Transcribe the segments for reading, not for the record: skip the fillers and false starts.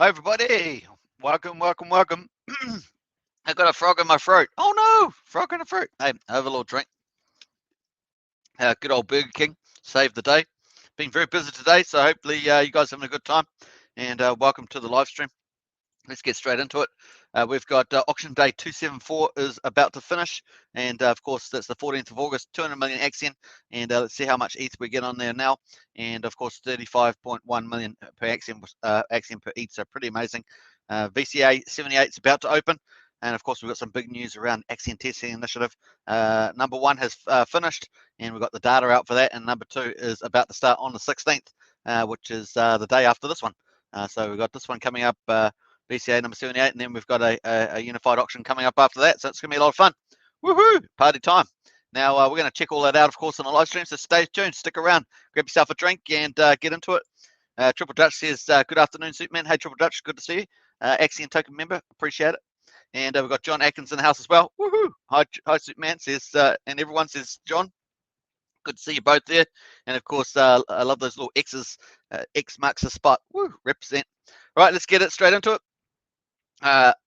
Hi everybody, welcome. I got a frog in my throat. Oh no, frog in the throat. Hey, have a little drink. Good old Burger King saved the day. Been very busy today, so hopefully you guys are having a good time. And welcome to the live stream. Let's get straight into it. We've got auction day 274 is about to finish, and of course that's the 14th of August. 200 million AXN, and let's see how much ETH we get on there now. And of course 35.1 million per AXN per ETH, so pretty amazing. VCA78 is about to open, and of course we've got some big news around Axion testing initiative. Number 1 has finished, and we've got the data out for that, and number 2 is about to start on the 16th, which is the day after this one. So we've got this one coming up. VCA number 78, and then we've got a unified auction coming up after that, so it's going to be a lot of fun. Woohoo! Party time. Now, we're going to check all that out, of course, on the live stream, so stay tuned, stick around, grab yourself a drink, and get into it. Triple Dutch says, good afternoon, Superman. Hey, Triple Dutch, good to see you. Axion token member, appreciate it. And we've got John Atkins in the house as well. Woohoo! Hi, Superman, says, and everyone says, John. Good to see you both there. And of course, I love those little X's. X marks the spot. Woo, represent. All right, let's get it straight into it.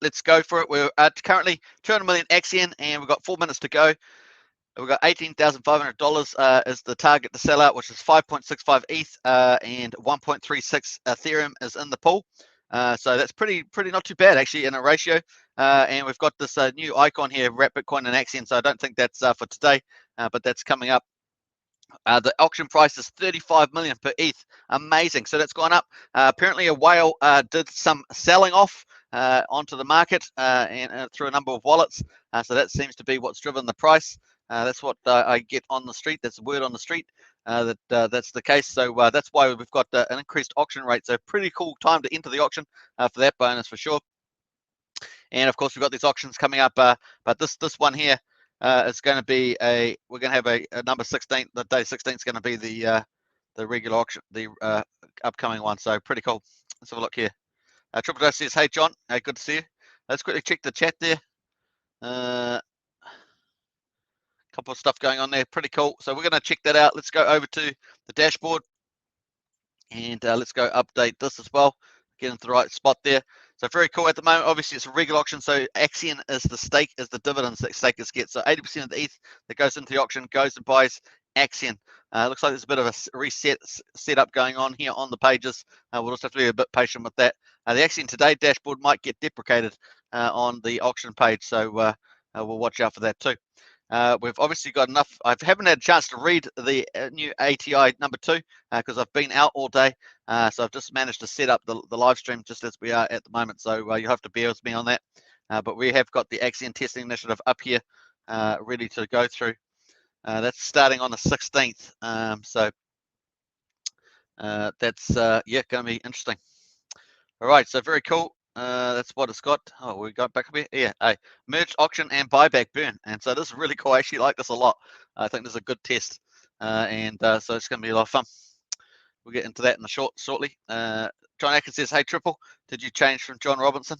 Let's go for it. We're at currently 200 million AXN, and we've got 4 minutes to go. We've got $18,500 is the target to sell out, which is 5.65 ETH and 1.36 Ethereum is in the pool. So that's pretty not too bad actually in a ratio. And we've got this new icon here, Wrap Bitcoin and Axion. So I don't think that's for today, but that's coming up. The auction price is 35 million per ETH. Amazing. So that's gone up. Apparently a whale did some selling off onto the market and through a number of wallets. So that seems to be what's driven the price. That's what I get on the street. That's the word on the street that that's the case. So that's why we've got an increased auction rate. So pretty cool time to enter the auction for that bonus for sure. And of course we've got these auctions coming up. But this one here is going to be we're going to have a number 16. The day 16 is going to be the regular auction, the upcoming one. So pretty cool. Let's have a look here. Triple Dose says, hey John, hey, good to see you. Let's quickly check the chat there. Couple of stuff going on there, pretty cool. So we're going to check that out. Let's go over to the dashboard, and let's go update this as well. Get into the right spot there. So very cool at the moment. Obviously, it's a regular auction, so Axion is the stake, is the dividends that stakers get. So 80% of the ETH that goes into the auction goes and buys Axion. Looks like there's a bit of a reset setup going on here on the pages. We'll just have to be a bit patient with that. The Axion Today dashboard might get deprecated on the auction page, so we'll watch out for that too. We've obviously got enough. I haven't had a chance to read the new ATI number 2 because I've been out all day. So I've just managed to set up the live stream just as we are at the moment. So you have to bear with me on that. But we have got the Axion testing initiative up here ready to go through. That's starting on the 16th. So that's yeah, going to be interesting. All right, so very cool. That's what it's got. Oh, we got back up here. Yeah, hey, merged auction and buyback burn. And so this is really cool. I actually like this a lot. I think this is a good test. And so it's going to be a lot of fun. We'll get into that in the shortly. John Atkins says, hey, Triple, did you change from John Robinson?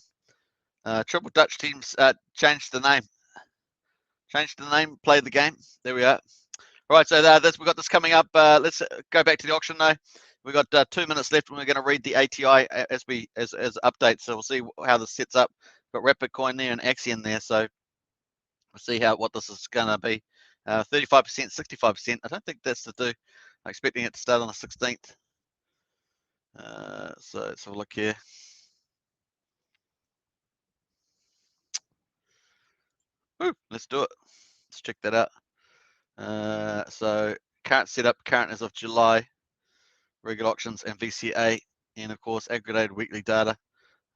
Triple Dutch teams changed the name. Changed the name, played the game. There we are. All right, so we've got this coming up. Let's go back to the auction now. We've got 2 minutes left, and we're going to read the ATI as updates. So we'll see how this sets up. We've got Wrap Bitcoin there and Axion there. So we'll see what this is going to be. 35%, 65%. I don't think that's to do. I'm expecting it to start on the 16th. So let's have a look here. Ooh, let's do it. Let's check that out. So current setup, current as of July. Regular auctions and VCA, and of course aggregated weekly data.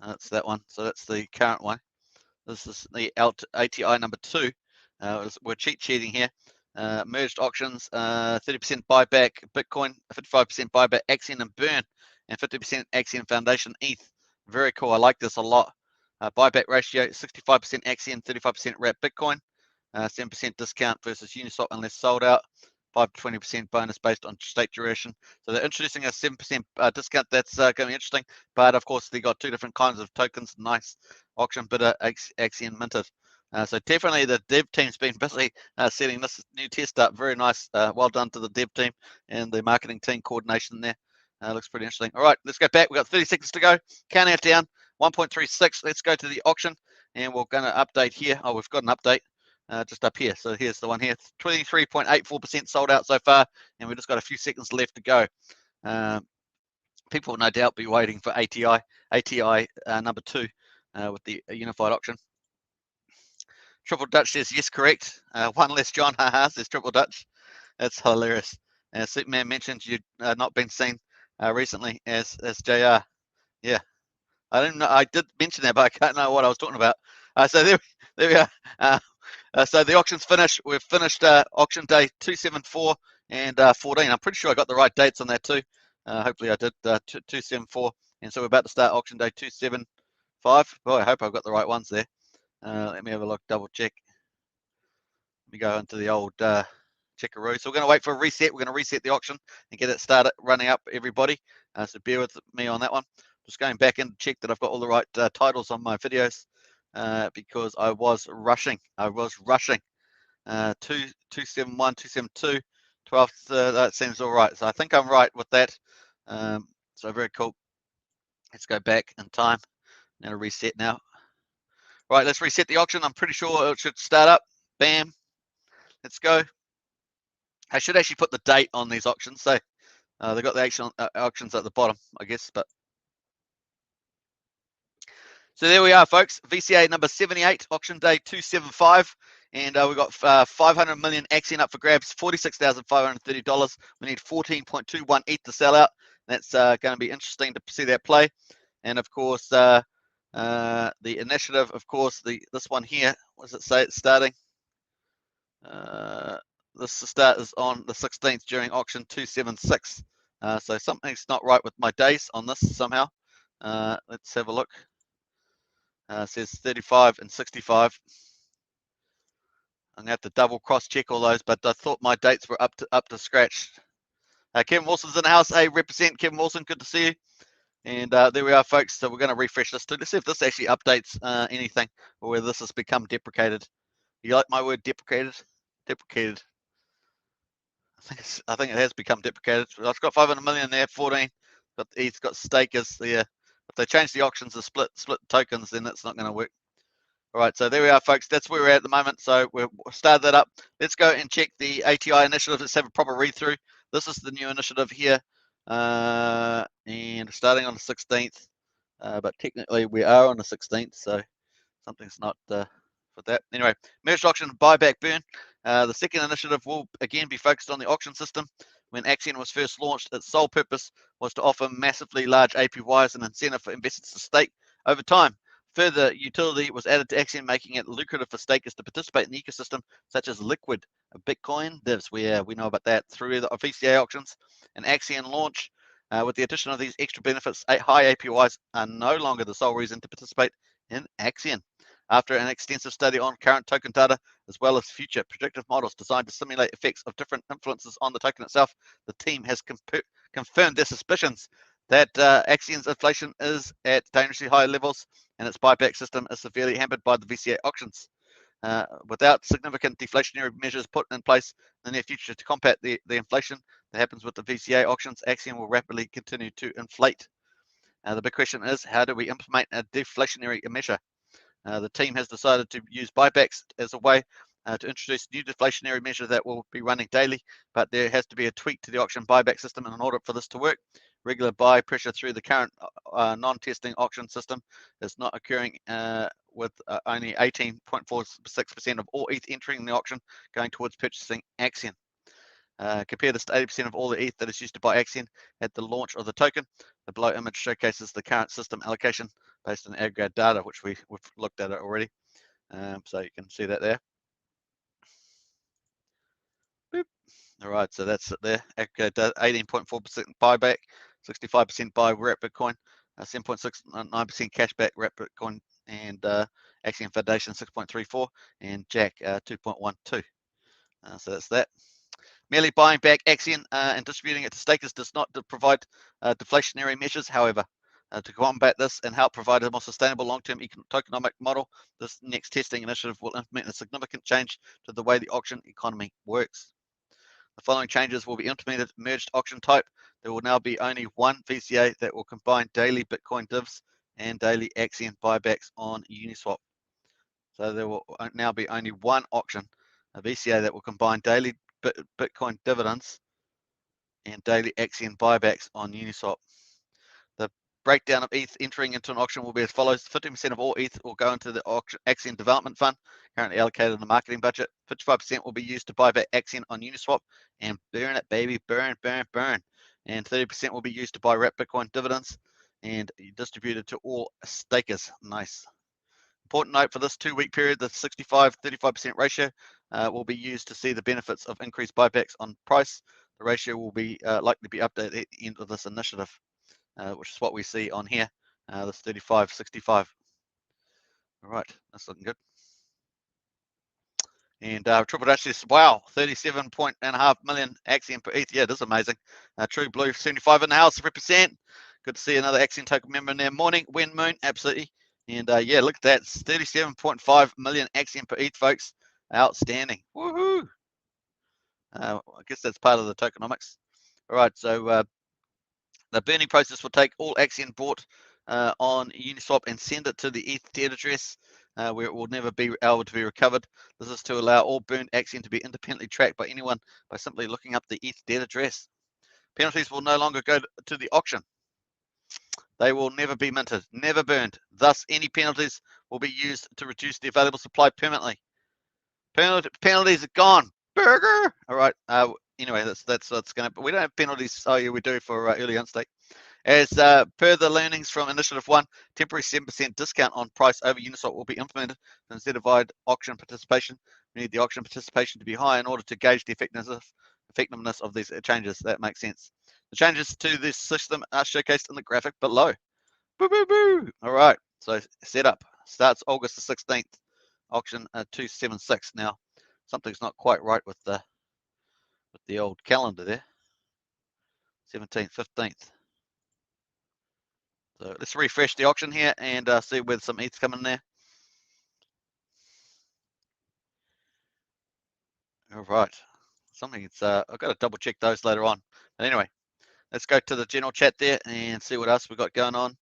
That's that one. So that's the current one. This is the ATI number 2. We're cheat sheeting here. Merged auctions, 30% buyback Bitcoin, 55% buyback Axion and burn, and 50% Axion Foundation ETH. Very cool. I like this a lot. Buyback ratio, 65% Axion, 35% Wrap Bitcoin, 7% discount versus Uniswap unless sold out. 5 to 20% bonus based on stake duration. So they're introducing a 7% discount. That's going to be interesting. But of course, they got 2 different kinds of tokens. Nice auction bidder, Axion minted. So definitely the dev team's been busy setting this new test up. Very nice. Well done to the dev team and the marketing team coordination there. Looks pretty interesting. All right, let's go back. We've got 30 seconds to go. Counting it down, 1.36. Let's go to the auction, and we're going to update here. Oh, we've got an update just up here. So here's the one here. 23.84% sold out so far, and we've just got a few seconds left to go. People will no doubt be waiting for ATI number 2 with the unified auction. Triple Dutch says yes, correct. One less John, haha, says Triple Dutch. That's hilarious. Superman mentioned you'd not been seen recently as JR. Yeah, I didn't know. I did mention that, but I can't know what I was talking about. So there we are. So the auction's finished. We've finished auction day 274 and 14. I'm pretty sure I got the right dates on that too. Hopefully I did 274. And so we're about to start auction day 275. Boy, I hope I've got the right ones there. Let me have a look, double check. Let me go into the old checkaroo. So we're going to wait for a reset. We're going to reset the auction and get it started running up, everybody. So bear with me on that one. Just going back in to check that I've got all the right titles on my videos because I was rushing. 271, 272, 12. That seems all right. So I think I'm right with that. So very cool. Let's go back in time. I'm going to reset now. Right, let's reset the auction. I'm pretty sure it should start up. Bam. Let's go. I should actually put the date on these auctions. So they've got the auctions at the bottom, I guess. But so there we are, folks. VCA number 78, auction day 275. And we've got 500 million AXN up for grabs, $46,530. We need 14.21 ETH to sell out. That's going to be interesting to see that play. And of course, the initiative, of course, this one here, what does it say it's starting? This start is on the 16th during auction 276. So something's not right with my days on this somehow. Let's have a look. It says 35 and 65. I'm gonna have to double cross check all those, but I thought my dates were up to scratch. Kevin Wilson's in the house. Hey, represent Kevin Wilson, good to see you. And there we are, folks. So we're going to refresh this too. Let's see if this actually updates anything or whether this has become deprecated. You like my word deprecated? Deprecated. I think it has become deprecated. I've got 500 million there, 14. But he's got stakers there. If they change the auctions to split tokens, then it's not going to work. All right, so there we are, folks. That's where we're at the moment. So we'll start that up. Let's go and check the ATI initiative. Let's have a proper read through. This is the new initiative here, and starting on the 16th. But technically we are on the 16th, so something's not for that. Anyway, merged auction, buyback, burn. The second initiative will again be focused on the auction system. When Axion was first launched, its sole purpose was to offer massively large APYs as an incentive for investors to stake over time. Further utility was added to Axion, making it lucrative for stakers to participate in the ecosystem, such as liquid Bitcoin divs. We know about that through the VCA auctions. And Axion launch, with the addition of these extra benefits, high APYs are no longer the sole reason to participate in Axion. After an extensive study on current token data, as well as future predictive models designed to simulate effects of different influences on the token itself, the team has confirmed their suspicions that Axion's inflation is at dangerously high levels and its buyback system is severely hampered by the VCA auctions. Without significant deflationary measures put in place in the near future to combat the inflation that happens with the VCA auctions, Axion will rapidly continue to inflate. The big question is, how do we implement a deflationary measure? The team has decided to use buybacks as a way to introduce new deflationary measure that will be running daily, but there has to be a tweak to the auction buyback system in order for this to work. Regular buy pressure through the current non-testing auction system is not occurring with only 18.46% of all ETH entering the auction going towards purchasing Axion. Compare this to 80% of all the ETH that is used to buy Axion at the launch of the token. The below image showcases the current system allocation based on aggregate data, which we've looked at it already. So you can see that there. Boop. All right, so that's it there. Aggregate data, 18.4% buyback, 65% buy wrap Bitcoin, 7.69% cashback wrap Bitcoin, and Axion Foundation 6.34, and Jack 2.12. So that's that. Merely buying back Axion and distributing it to stakers does not provide deflationary measures. However, to combat this and help provide a more sustainable long-term tokenomic model, this next testing initiative will implement a significant change to the way the auction economy works. The following changes will be implemented. Merged auction type. There will now be only one VCA that will combine daily Bitcoin divs and daily Axion buybacks on Uniswap. So there will now be only one auction, a VCA that will combine daily Bitcoin dividends and daily Axion buybacks on Uniswap. The breakdown of ETH entering into an auction will be as follows. 15% of all ETH will go into the Axion Development Fund, currently allocated in the marketing budget. 55% will be used to buy back Axion on Uniswap and burn it, baby, burn, burn, burn. And 30% will be used to buy wrapped Bitcoin dividends and distributed to all stakers. Nice. Important note for this 2-week period, the 65-35% ratio will be used to see the benefits of increased buybacks on price. The ratio will be likely to be updated at the end of this initiative, which is what we see on here, this 35-65. All right, that's looking good. And Triple Dash says, wow, 37.5 million Axion per ETH. Yeah, it is amazing. True Blue, 75 in the house, represent. Good to see another Axion token member in there. Morning, Wind Moon, absolutely. And yeah, look at that, 37.5 million Axion per ETH, folks. Outstanding. Woohoo! I guess that's part of the tokenomics. All right, so the burning process will take all Axion bought on Uniswap and send it to the ETH debt address, where it will never be able to be recovered. This is to allow all burned Axion to be independently tracked by anyone by simply looking up the ETH debt address. Penalties will no longer go to the auction. They will never be minted, never burned. Thus, any penalties will be used to reduce the available supply permanently. Penalties are gone. Burger. All right. Anyway, that's what's going to. We don't have penalties. Oh yeah, we do for early unstake. As per the learnings from Initiative 1, temporary 7% discount on price over Uniswap will be implemented to incentivize auction participation. We need the auction participation to be high in order to gauge the effectiveness of these changes. That makes sense. The changes to this system are showcased in the graphic below. Boo, boo, boo. All right, so setup starts August the 16th, auction 276. Now, something's not quite right with the old calendar there. 17th, 15th. So let's refresh the auction here and see whether some ETH's coming in there. All right, something's I've got to double check those later on. But anyway, let's go to the general chat there and see what else we've got going on.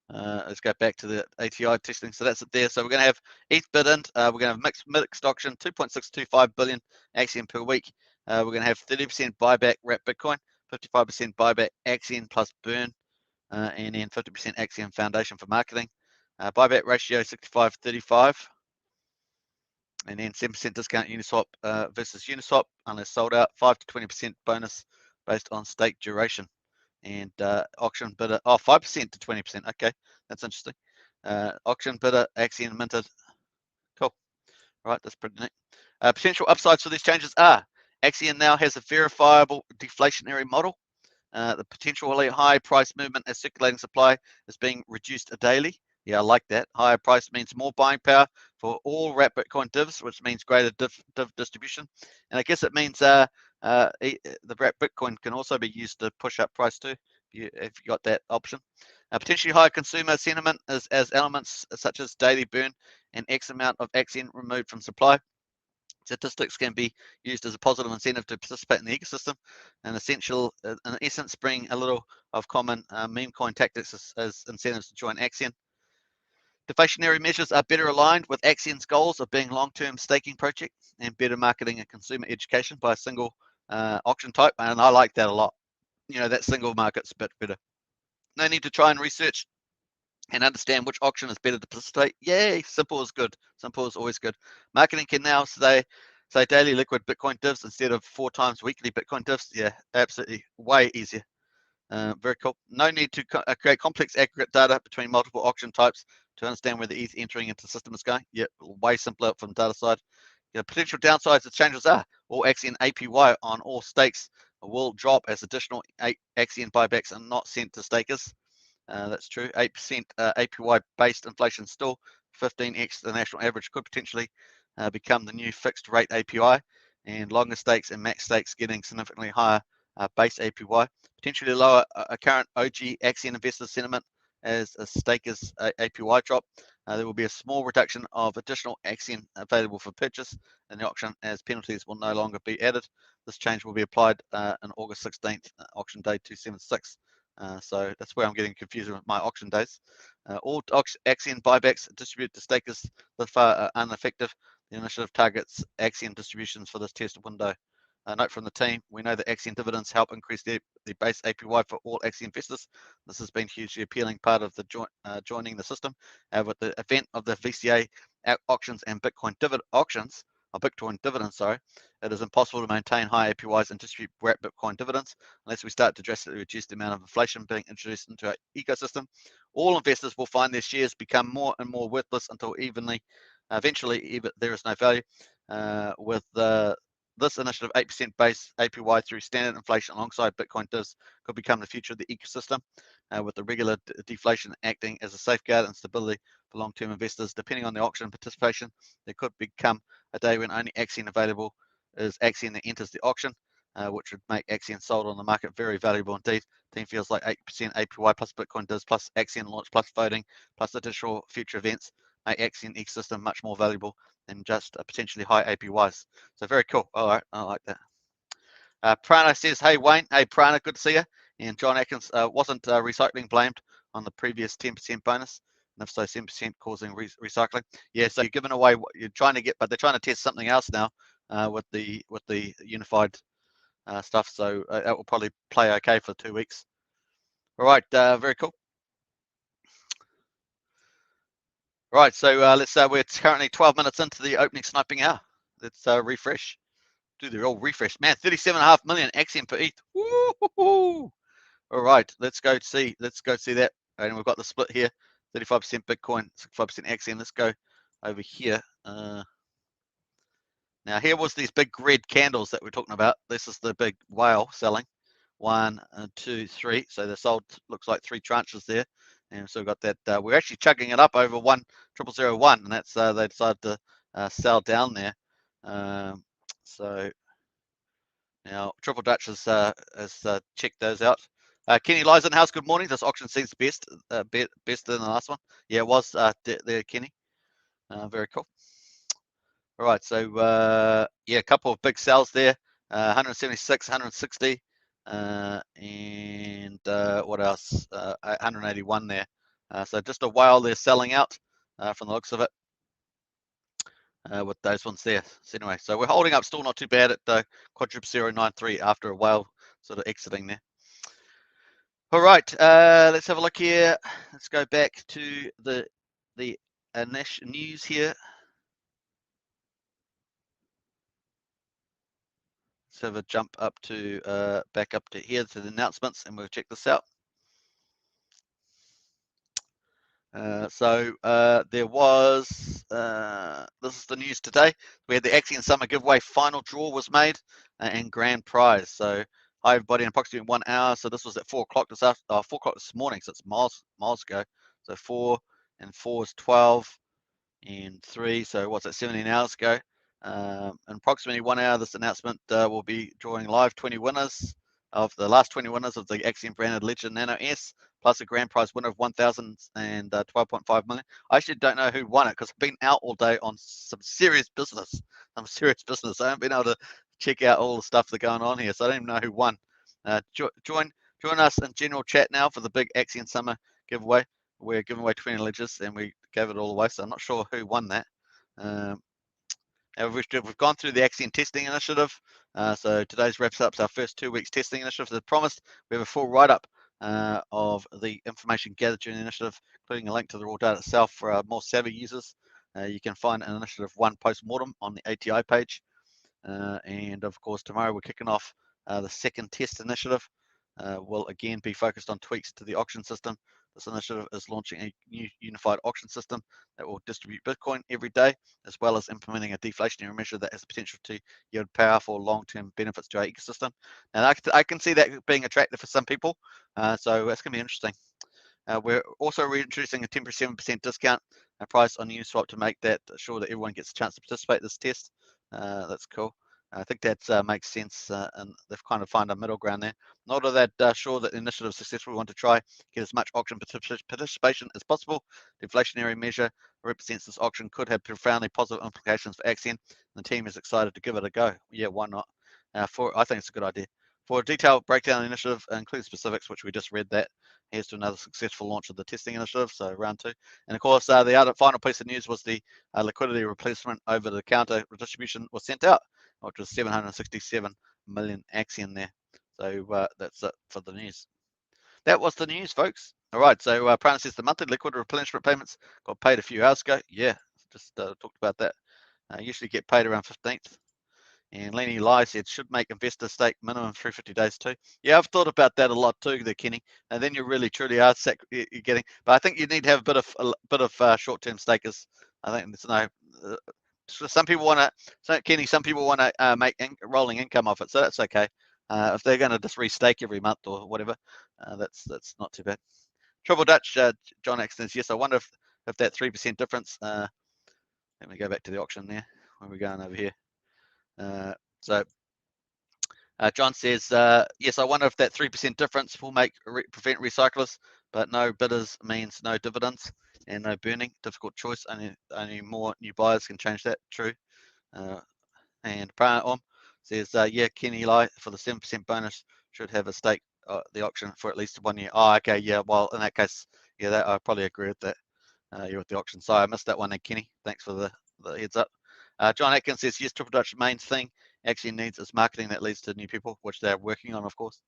Let's go back to the ATI testing. So that's it there. So we're going to have ETH bid in. We're going to have mixed auction, 2.625 billion Axion per week. We're going to have 30% buyback wrapped Bitcoin, 55% buyback Axion plus burn, and then 50% Axion Foundation for marketing. Buyback ratio 65-35. And then 7% discount Uniswap versus Uniswap unless sold out. 5 to 20% bonus based on stake duration. And auction bidder, 5% to 20%. Okay, that's interesting. Auction bidder, Axion minted. Cool. All right, that's pretty neat. Potential upsides for these changes are Axion now has a verifiable deflationary model. The potentially high price movement as circulating supply is being reduced daily. Yeah, I like that. Higher price means more buying power for all wrapped Bitcoin divs, which means greater div distribution. And I guess it means the wrapped Bitcoin can also be used to push up price too, if you got that option. Potentially higher consumer sentiment as elements such as daily burn and X amount of Axion removed from supply. Statistics can be used as a positive incentive to participate in the ecosystem, and in essence, bring a little of common meme coin tactics as incentives to join Axion. Deflationary measures are better aligned with Axion's goals of being long-term staking project and better marketing and consumer education by a single auction type, and I like that a lot. You know, that single market's a bit better. No need to try and research and understand which auction is better to participate. Yay, simple is good. Simple is always good. Marketing can now say daily liquid Bitcoin divs instead of 4 times weekly Bitcoin divs. Yeah, absolutely, way easier. Very cool. No need to create complex aggregate data between multiple auction types to understand where the ETH entering into the system is going. Yeah, way simpler from the data side. Potential downsides of changes are all Axion APY on all stakes will drop as additional Axion buybacks are not sent to stakers. That's true. 8% APY based inflation still 15x the national average could potentially become the new fixed rate APY, and longer stakes and max stakes getting significantly higher base APY, potentially lower current OG Axion investor sentiment as a stakers APY drop. there will be a small reduction of additional Axion available for purchase in the auction, as penalties will no longer be added. This change will be applied on August 16th, auction day 276. So that's where I'm getting confused with my auction days. All Axion buybacks distributed to stakers thus far are ineffective. The initiative targets Axion distributions for this test window. Note from the team, we know that Axion dividends help increase the base APY for all Axion investors. This has been hugely appealing part of the joining the system. With the event of the VCA auctions and Bitcoin dividends, it is impossible to maintain high APYs and distribute Bitcoin dividends unless we start to drastically reduce the amount of inflation being introduced into our ecosystem. All investors will find their shares become more and more worthless until eventually there is no value. With this initiative, 8% base APY through standard inflation alongside Bitcoin divs could become the future of the ecosystem, with the regular deflation acting as a safeguard and stability for long-term investors. Depending on the auction participation, there could become a day when only Axion available is Axion that enters the auction, which would make Axion sold on the market very valuable indeed. Team feels like 8% APY plus Bitcoin divs plus Axion launch plus voting plus additional future events make Axion ecosystem much more valuable than just potentially high APYs. So very cool. All right, I like that. Prana says, hey Wayne, hey Prana, good to see you. And John Atkins, wasn't recycling blamed on the previous 10% bonus? And if so, 7% causing recycling. Yeah, so you're giving away what you're trying to get, but they're trying to test something else now with the unified stuff. So that will probably play okay for 2 weeks. All right, very cool. Right, so we're currently 12 minutes into the opening sniping hour. Let's refresh. Do the real refresh. Man, 37.5 million Axion per ETH. Woo-hoo-hoo. All right, let's go see that. And we've got the split here: 35% Bitcoin, 65% Axion. Let's go over here. Now here was these big red candles that we're talking about. This is the big whale selling. 1, 2, 3. So they sold, looks like 3 tranches there. And so we've got that. We're actually chugging it up over 1,001, and that's they decided to sell down there. So now Triple Dutch has checked those out. Kenny Lisenhouse, good morning. This auction seems best than the last one. Yeah, it was there, Kenny. Very cool. All right, so yeah, a couple of big sells there. 176, 160, and what else? 181 there. So just a while they're selling out from the looks of it. With those ones there. So anyway, so we're holding up, still not too bad at quadruple 093 after a while sort of exiting there. All right, let's have a look here. Let's go back to the news here. Let's have a jump up to back up to here to the announcements, and we'll check this out. There was, this is the news today. We had the Axion Summer Giveaway final draw was made and grand prize. So hi everybody, in approximately 1 hour. So this was at 4 o'clock this morning. So it's miles ago. So 4 and 4 is 12 and 3. So what's that, 17 hours ago? In approximately 1 hour, this announcement will be drawing live 20 winners of the last 20 winners of the Axion branded Ledger Nano S, plus a grand prize winner of 1,012.5 million. I actually don't know who won it because I've been out all day on some serious business. I haven't been able to check out all the stuff that's going on here, so I don't even know who won. Join us in general chat now for the big Axion Summer giveaway. We're giving away 20 ledgers and we gave it all away, so I'm not sure who won that. We've gone through the Axion testing initiative. So today's wraps up our first 2 weeks testing initiative. As promised, we have a full write-up of the information gathered during the initiative, including a link to the raw data itself for our more savvy users. You can find an initiative 1 post-mortem on the ATI page. And of course, tomorrow we're kicking off the second test initiative. Will again be focused on tweaks to the auction system. This initiative is launching a new unified auction system that will distribute Bitcoin every day, as well as implementing a deflationary measure that has the potential to yield powerful long-term benefits to our ecosystem. And I can see that being attractive for some people, so that's going to be interesting. We're also reintroducing a 10% discount price on Uniswap to make that sure that everyone gets a chance to participate in this test. That's cool. I think that makes sense, and they've kind of found a middle ground there. Not all that sure that the initiative is successful. We want to try get as much auction participation as possible. The inflationary measure represents this auction could have profoundly positive implications for Axion. The team is excited to give it a go. Yeah, why not? I think it's a good idea. For a detailed breakdown of the initiative, including specifics, which we just read that, here's to another successful launch of the testing initiative, so round 2. And of course, the other final piece of news was the liquidity replacement over the counter distribution was sent out, which was 767 million Axion there. So that's it for the news. That was the news, folks. All right, so Prana says the monthly liquid replenishment payments got paid a few hours ago. Yeah, just talked about that. Usually get paid around 15th. And Lenny Lai said, should make investor stake minimum 350 days too. Yeah, I've thought about that a lot too, there, Kenny. And then you really truly are you're getting. But I think you need to have a bit of short-term stakers. I think there's no. Some people want to. So Kenny, some people want to make rolling income off it, so that's okay. If they're going to just restake every month or whatever, that's not too bad. Triple Dutch, John Axton says, yes. I wonder if that 3% difference. Let me go back to the auction there. Where are we going over here? So John says, yes, I wonder if that 3% difference will prevent recyclers, but no bidders means no dividends and no burning. Difficult choice. Only more new buyers can change that. True. And Om says, yeah, Kenny Lai for the 7% bonus should have a stake the auction for at least 1 year. Oh, okay, yeah. Well, in that case, yeah, I probably agree with that. You're with the auction. Sorry, I missed that one there, Kenny. Thanks for the heads up. John Atkins says, yes, Triple Dutch main thing actually needs is marketing that leads to new people, which they're working on, of course.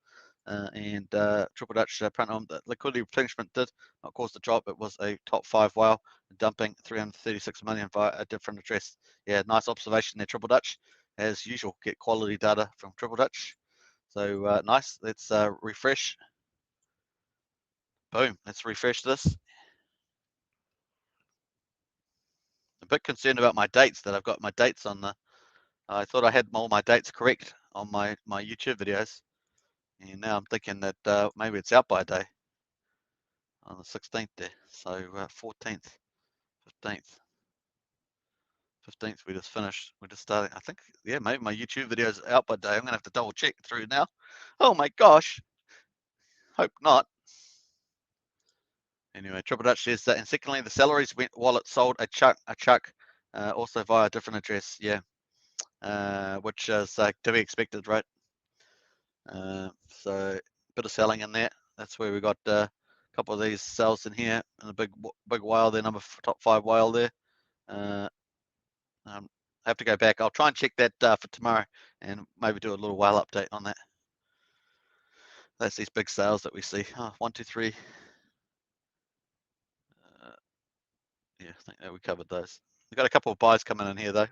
And Triple Dutch print on the liquidity replenishment did not cause the drop. It was a top 5 whale dumping 336 million via a different address. Yeah, nice observation there, Triple Dutch. As usual, get quality data from Triple Dutch. So nice. Let's refresh. Boom. Let's refresh this. A bit concerned about my dates, that I've got my dates on the. I thought I had all my dates correct on my YouTube videos, and now I'm thinking that maybe it's out by a day on the 16th there. So 14th, 15th, 15th we just finished. We're just starting. I think, yeah, maybe my YouTube videos are out by day. I'm gonna have to double check through now. Oh my gosh. Hope not. Anyway, Triple Dutch says that, and secondly, the salaries wallet sold a chuck, also via a different address. Yeah, which is to be expected, right? So a bit of selling in there. That's where we got a couple of these sales in here, and a big whale there, top 5 whale there. I have to go back. I'll try and check that for tomorrow, and maybe do a little whale update on that. That's these big sales that we see. Oh, 1, 2, 3. Yeah, I think that we covered those. We've got a couple of buys coming in here though.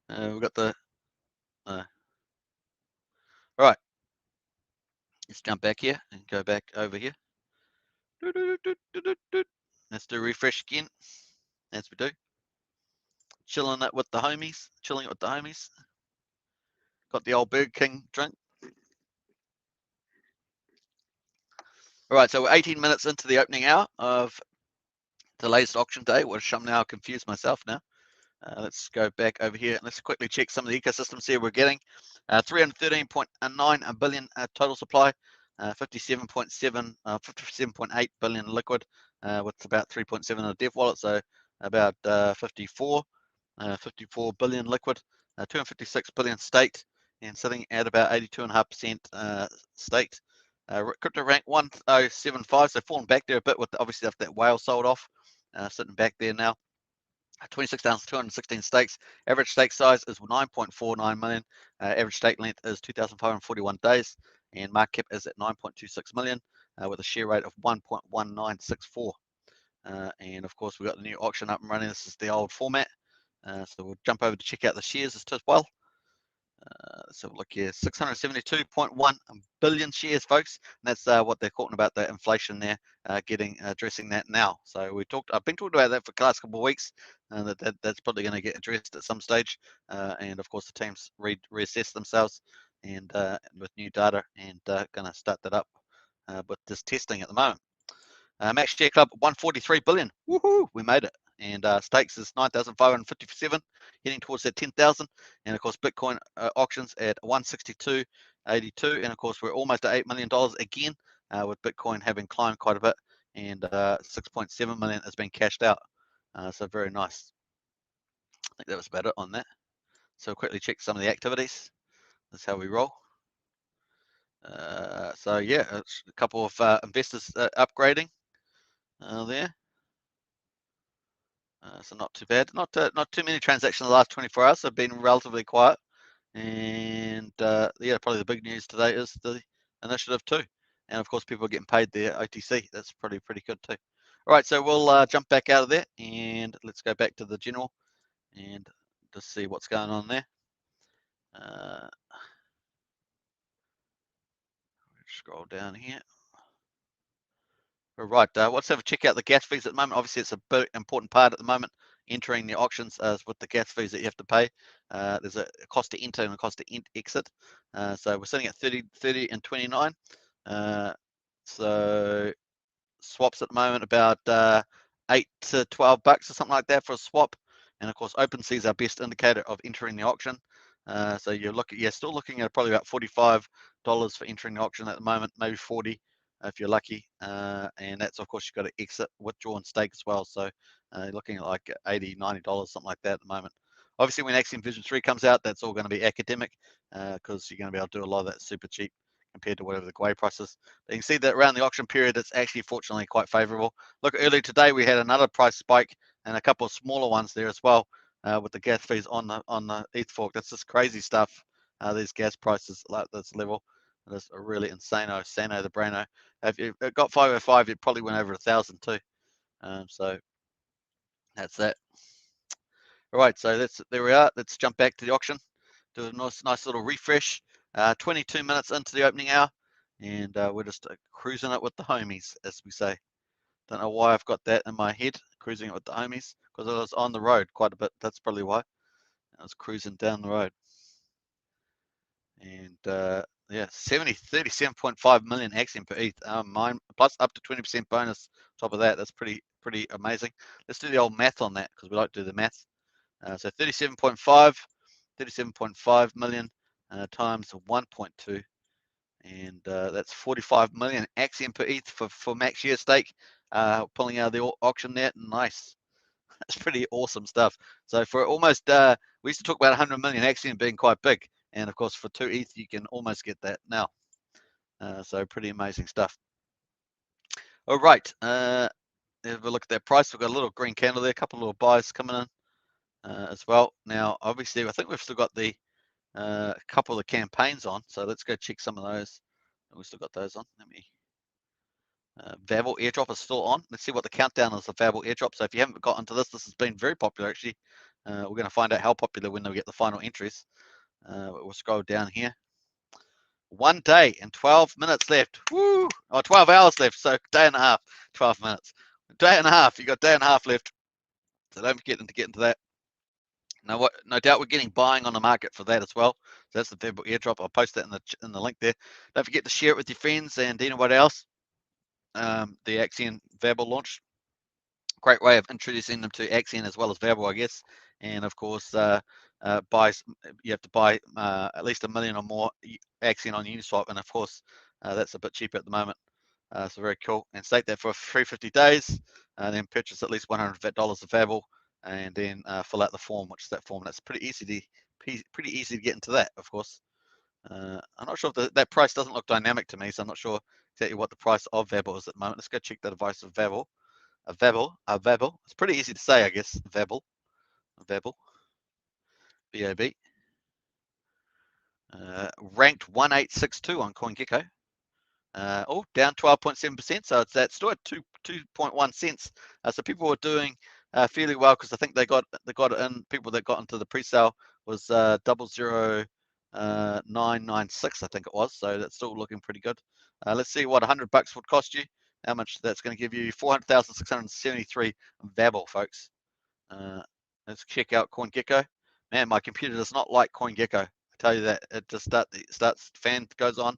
We've got the. All right. Let's jump back here and go back over here. Let's do refresh again, as we do. Chilling it with the homies. Chilling it with the homies. Got the old Burger King drink. All right, so we're 18 minutes into the opening hour of the latest auction day, which I'm now confused myself now. Let's go back over here and let's quickly check some of the ecosystems here we're getting. 313.9 billion total supply, 57.8 billion liquid, with about 3.7 in a dev wallet, so about 54 billion liquid, 256 billion staked, and sitting at about 82.5% staked. Crypto rank 1075, so falling back there a bit with obviously after that whale sold off, sitting back there now. 26,216 stakes. Average stake size is 9.49 million. Average stake length is 2,541 days, and market cap is at 9.26 million, with a share rate of 1.1964. And of course, we've got the new auction up and running. This is the old format. So we'll jump over to check out the shares as well. Let's have a look here. 672.1 billion shares, folks. And that's what they're talking about, the inflation there, addressing that now. So I've been talking about that for the last couple of weeks, and that's probably going to get addressed at some stage. And of course, the teams reassess themselves and with new data, and going to start that up with this testing at the moment. Max Share Club 143 billion. Woohoo! We made it. and stakes is 9,557, heading towards that 10,000. And of course, Bitcoin auctions at 162.82, and of course, we're almost at $8 million again, with Bitcoin having climbed quite a bit, and 6.7 million has been cashed out. So very nice. I think that was about it on that. So we'll quickly check some of the activities. That's how we roll. So yeah, it's a couple of investors upgrading there. So not too bad. Not too many transactions in the last 24 hours. So been relatively quiet. And yeah, probably the big news today is the initiative 2. And of course, people are getting paid their OTC. That's pretty good too. All right, so we'll jump back out of there and let's go back to the general and just see what's going on there. Scroll down here. All right, let's have a check out the gas fees at the moment. Obviously, it's a big important part at the moment, entering the auctions with the gas fees that you have to pay. There's a cost to enter and a cost to exit. So we're sitting at 30 and 29. So swaps at the moment about 8 to 12 bucks or something like that for a swap. And of course, OpenSea is our best indicator of entering the auction. So you're still looking at probably about $45 for entering the auction at the moment, maybe 40 if you're lucky. And that's of course you've got to exit, withdraw, and stake as well. So you're looking at like $80, $90, something like that at the moment. Obviously, when Axion Vision 3 comes out, that's all going to be academic because you're going to be able to do a lot of that super cheap compared to whatever the Gwei price is. But you can see that around the auction period, it's actually fortunately quite favorable. Look, earlier today we had another price spike and a couple of smaller ones there as well with the gas fees on the ETH fork. That's just crazy stuff. These gas prices like this level, that's really insano, sano the braino. If you got 505, it probably went over 1,000 too. So that's that. All right, so there we are. Let's jump back to the auction. Do a nice little refresh. 22 minutes into the opening hour, and we're just cruising it with the homies, as we say. Don't know why I've got that in my head, cruising it with the homies, because I was on the road quite a bit. That's probably why. I was cruising down the road. And yeah, 37.5 million AXN per ETH. Mine plus up to 20% bonus. Top of that, that's pretty amazing. Let's do the old math on that because we like to do the math. So 37.5 million times 1.2, and that's 45 million AXN per ETH for max year stake. Pulling out of the auction there, nice. That's pretty awesome stuff. So for almost, we used to talk about 100 million AXN being quite big, and of course for 2 ETH you can almost get that now. So pretty amazing stuff. All right, have a look at that price. We've got a little green candle there, a couple of little buys coming in as well. Now, obviously, I think we've still got the couple of the campaigns on, so let's go check some of those. We've still got those on. Let me. Vavel airdrop is still on. Let's see what the countdown is of Vavel airdrop. So if you haven't got into this has been very popular actually. We're going to find out how popular when we get the final entries. We'll scroll down here. 1 day and 12 minutes left. Woo! Oh, 12 hours left. So day and a half, 12 minutes. Day and a half. You got day and a half left. So don't forget to get into that. Now, no doubt we're getting buying on the market for that as well. So that's the Vavel airdrop. I'll post that in the link there. Don't forget to share it with your friends and anybody else. The Axion Vavel launch. Great way of introducing them to Axion as well as Vavel, I guess. And of course, you have to buy at least $1 million or more Axion on Uniswap, and of course, that's a bit cheaper at the moment. So very cool. And stake that for 350 days, and then purchase at least $100 of Vavel, and then fill out the form, which is that form. That's pretty easy to get into that, of course. I'm not sure if that price doesn't look dynamic to me, so I'm not sure exactly what the price of Vavel is at the moment. Let's go check the device of Vavel. A Vavel. It's pretty easy to say, I guess. Vavel. VAB. Ranked 1862 on CoinGecko. Down 12.7%. So it's still at 2.1 cents. So people were doing fairly well because I think they got it in. People that got into the pre-sale was 00996, I think it was. So that's still looking pretty good. Let's see what $100 would cost you. How much that's going to give you? 400,673 Vavel, folks. Let's check out CoinGecko. Man, my computer does not like CoinGecko. I tell you that. It just starts, fan goes on.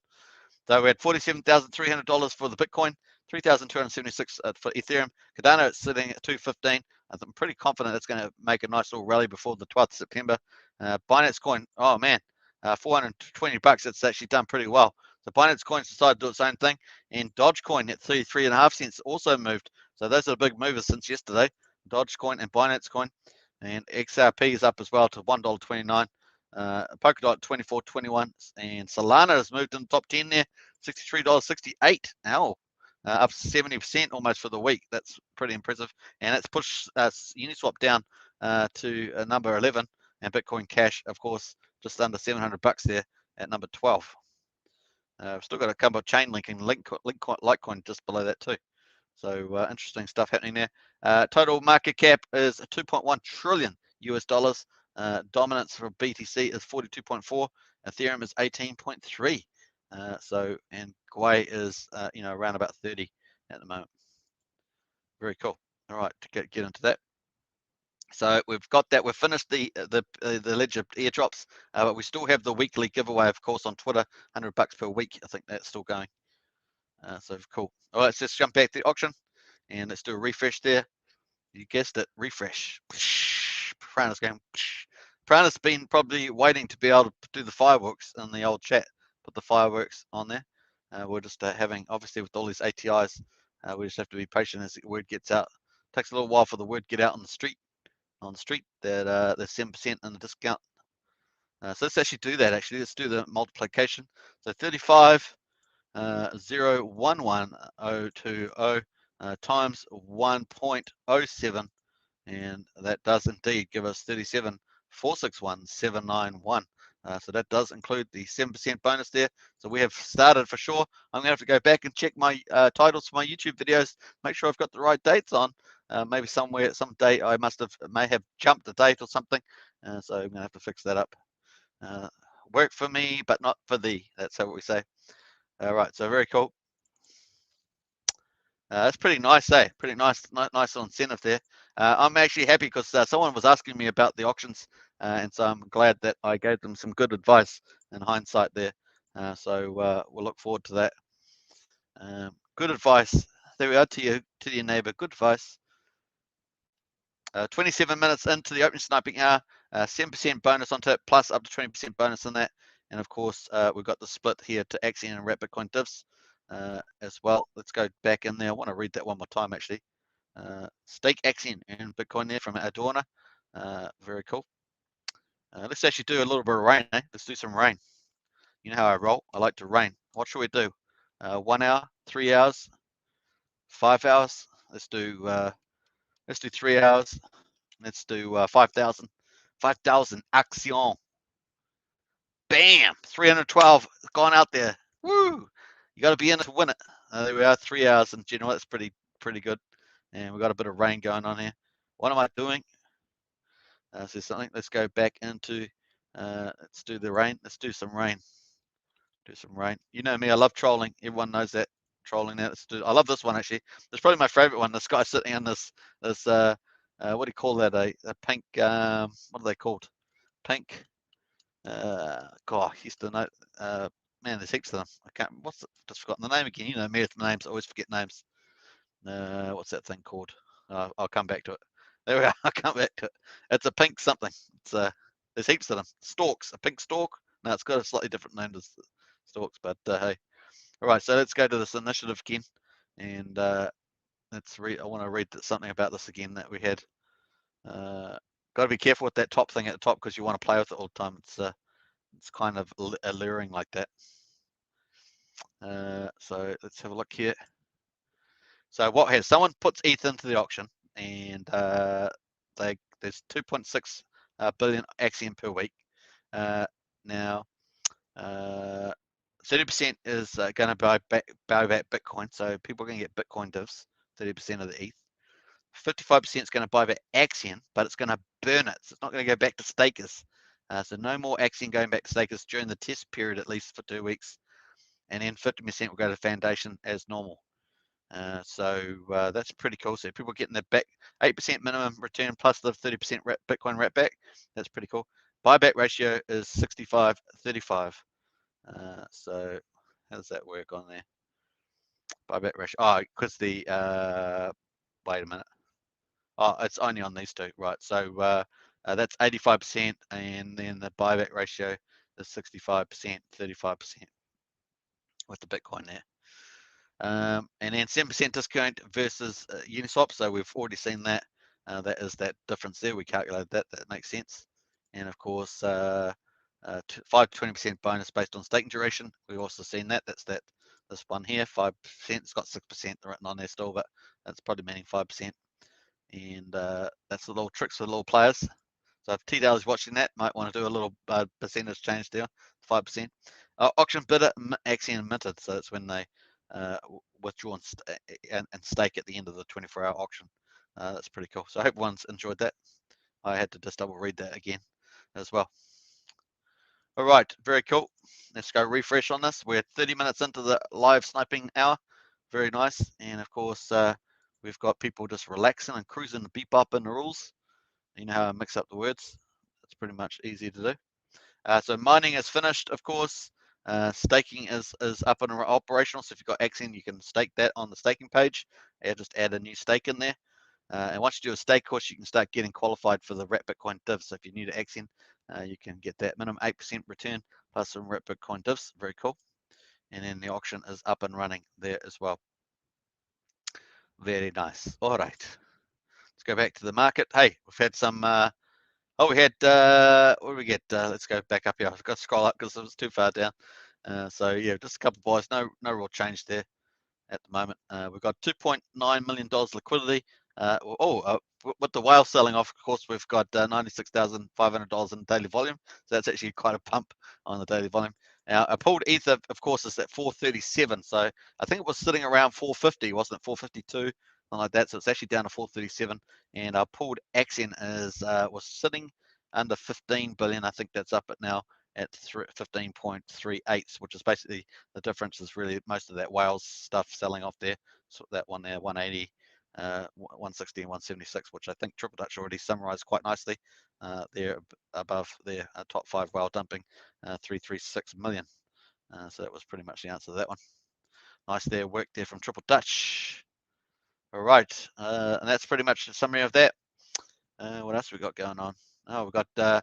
So we had $47,300 for the Bitcoin, $3,276 for Ethereum. Cardano is sitting at 215. I'm pretty confident it's going to make a nice little rally before the 12th of September. Binance Coin, oh man, 420 bucks. It's actually done pretty well. So Binance Coin's decided to do its own thing, and Dogecoin at 33.5 cents also moved. So those are the big movers since yesterday. Dogecoin and Binance Coin, and XRP is up as well to $1.29. Polkadot 24.21, and Solana has moved in the top 10 there, $63.68. Ow. Up 70% almost for the week. That's pretty impressive. And it's pushed Uniswap down to number 11, and Bitcoin Cash, of course, just under 700 bucks there at number 12. We've still got a couple of chain linking, Litecoin just below that too. So interesting stuff happening there. Total market cap is 2.1 trillion US dollars. Dominance for BTC is 42.4. Ethereum is 18.3. And Gwei is around about 30 at the moment. Very cool. All right, to get into that. So we've got that. We've finished the ledger airdrops, but we still have the weekly giveaway, of course, on Twitter. 100 bucks per week. I think that's still going. So cool. All right, let's just jump back to the auction, and let's do a refresh there. You guessed it, refresh. Prana's going. Prana's been probably waiting to be able to do the fireworks in the old chat. Put the fireworks on there. We're just having, obviously, with all these ATIs, we just have to be patient as the word gets out. It takes a little while for the word to get out on the street. That there's 7% in the discount. So let's actually do that. Let's do the multiplication. So 35. 0.11020 times 1.07, and that does indeed give us 37,461,791. So that does include the 7% bonus there. So we have started for sure. I'm gonna have to go back and check my titles for my YouTube videos, make sure I've got the right dates on. Maybe some date I may have jumped a date or something. So I'm gonna have to fix that up. Work for me, but not for thee. That's what we say. All right, so very cool. That's pretty nice, eh? Pretty nice little incentive there. I'm actually happy because someone was asking me about the auctions, and so I'm glad that I gave them some good advice in hindsight there. So we'll look forward to that. Good advice. There we are, to your neighbor. Good advice. 27 minutes into the opening sniping hour, 7% bonus onto it, plus up to 20% bonus on that. And of course, we've got the split here to Axion and Wrap Bitcoin divs as well. Let's go back in there. I want to read that one more time, actually. Stake Axion and Bitcoin there from Adorna. Very cool. Let's actually do a little bit of rain, eh? Let's do some rain. You know how I roll. I like to rain. What should we do? 1 hour, 3 hours, 5 hours. Let's do 3 hours. Let's do 5,000. 5,000 Axion. Bam! 312 gone out there. Woo! You got to be in it to win it. There we are, 3 hours in general. That's pretty good. And we've got a bit of rain going on here. What am I doing? So something. Let's go back into. Let's do the rain. Let's do some rain. Do some rain. You know me. I love trolling. Everyone knows that. Trolling now. I love this one actually. It's probably my favorite one. This guy sitting on this what do you call that? A pink. What are they called? Pink. God, I used to know. Man, there's heaps of them. I can't. Just forgotten the name again. You know me with names. I always forget names. What's that thing called? I'll come back to it. There we are. I'll come back to it. It's a pink something. It's there's heaps of them. Stalks. A pink stalk. No, it's got a slightly different name to stalks. But hey. All right. So let's go to this initiative again, and let's read. I want to read something about this again that we had. Got to be careful with that top thing at the top because you want to play with it all the time. It's kind of alluring like that. So let's have a look here. So what has someone puts ETH into the auction, and there's 2.6 billion Axion per week. Now 30% is going to buy back Bitcoin, so people are going to get Bitcoin divs, 30% of the ETH. 55% is going to buy back Axion, but it's going to burn it. So it's not going to go back to stakers. So no more Axion going back to stakers during the test period, at least for 2 weeks. And then 50% will go to foundation as normal. So that's pretty cool. So people getting their back 8% minimum return plus the 30% Bitcoin wrap back. That's pretty cool. Buyback ratio is 65-35. So how does that work on there? Buyback ratio. Oh, because the wait a minute. Oh, it's only on these two, right? So that's 85%, and then the buyback ratio is 65%, 35% with the Bitcoin there. And then 7% discount versus Uniswap. So we've already seen that. That is that difference there. We calculated that. That makes sense. And of course, 5 to 20% bonus based on staking duration. We've also seen that. That's that. This one here, 5%. It's got 6% written on there still, but that's probably meaning 5%. And that's the little tricks for the little players. So if TDAL is watching that, might want to do a little percentage change there, 5%. Auction bidder Axion minted, so that's when they withdraw and stake at the end of the 24-hour auction. That's pretty cool. So I hope everyone's enjoyed that. I had to just double read that again as well. All right, very cool. Let's go refresh on this. We're 30 minutes into the live sniping hour. Very nice. And of course, we've got people just relaxing and cruising the beep up in the rules. You know how I mix up the words. It's pretty much easy to do. So mining is finished, of course. Staking is up and operational. So if you've got Axion, you can stake that on the staking page. Just add a new stake in there. And once you do a stake course, you can start getting qualified for the Wrap Bitcoin divs. So if you're new to Axion, you can get that minimum 8% return plus some Wrap Bitcoin divs. Very cool. And then the auction is up and running there as well. Very nice. All right. Let's go back to the market. Hey, we've had some we had, what did we get? Let's go back up here. I've got to scroll up because it was too far down. So yeah, just a couple of buys. No real change there at the moment. We've got $2.9 million liquidity. With the whale selling off, of course, we've got $96,500 in daily volume. So that's actually quite a pump on the daily volume. Now, I pulled ETH, of course, is at 437. So I think it was sitting around 450, wasn't it? 452, something like that. So it's actually down to 437. And I pulled Axion was sitting under 15 billion. I think that's up at now at 15.38, which is basically the difference is really most of that whales stuff selling off there. So that one there, 180, 160 and 176, which I think Triple Dutch already summarized quite nicely. They're above their top 5 whale dumping, 336 million. So that was pretty much the answer to that one. Nice there, work there from Triple Dutch. All right, and that's pretty much a summary of that. What else we got going on? Oh, we've got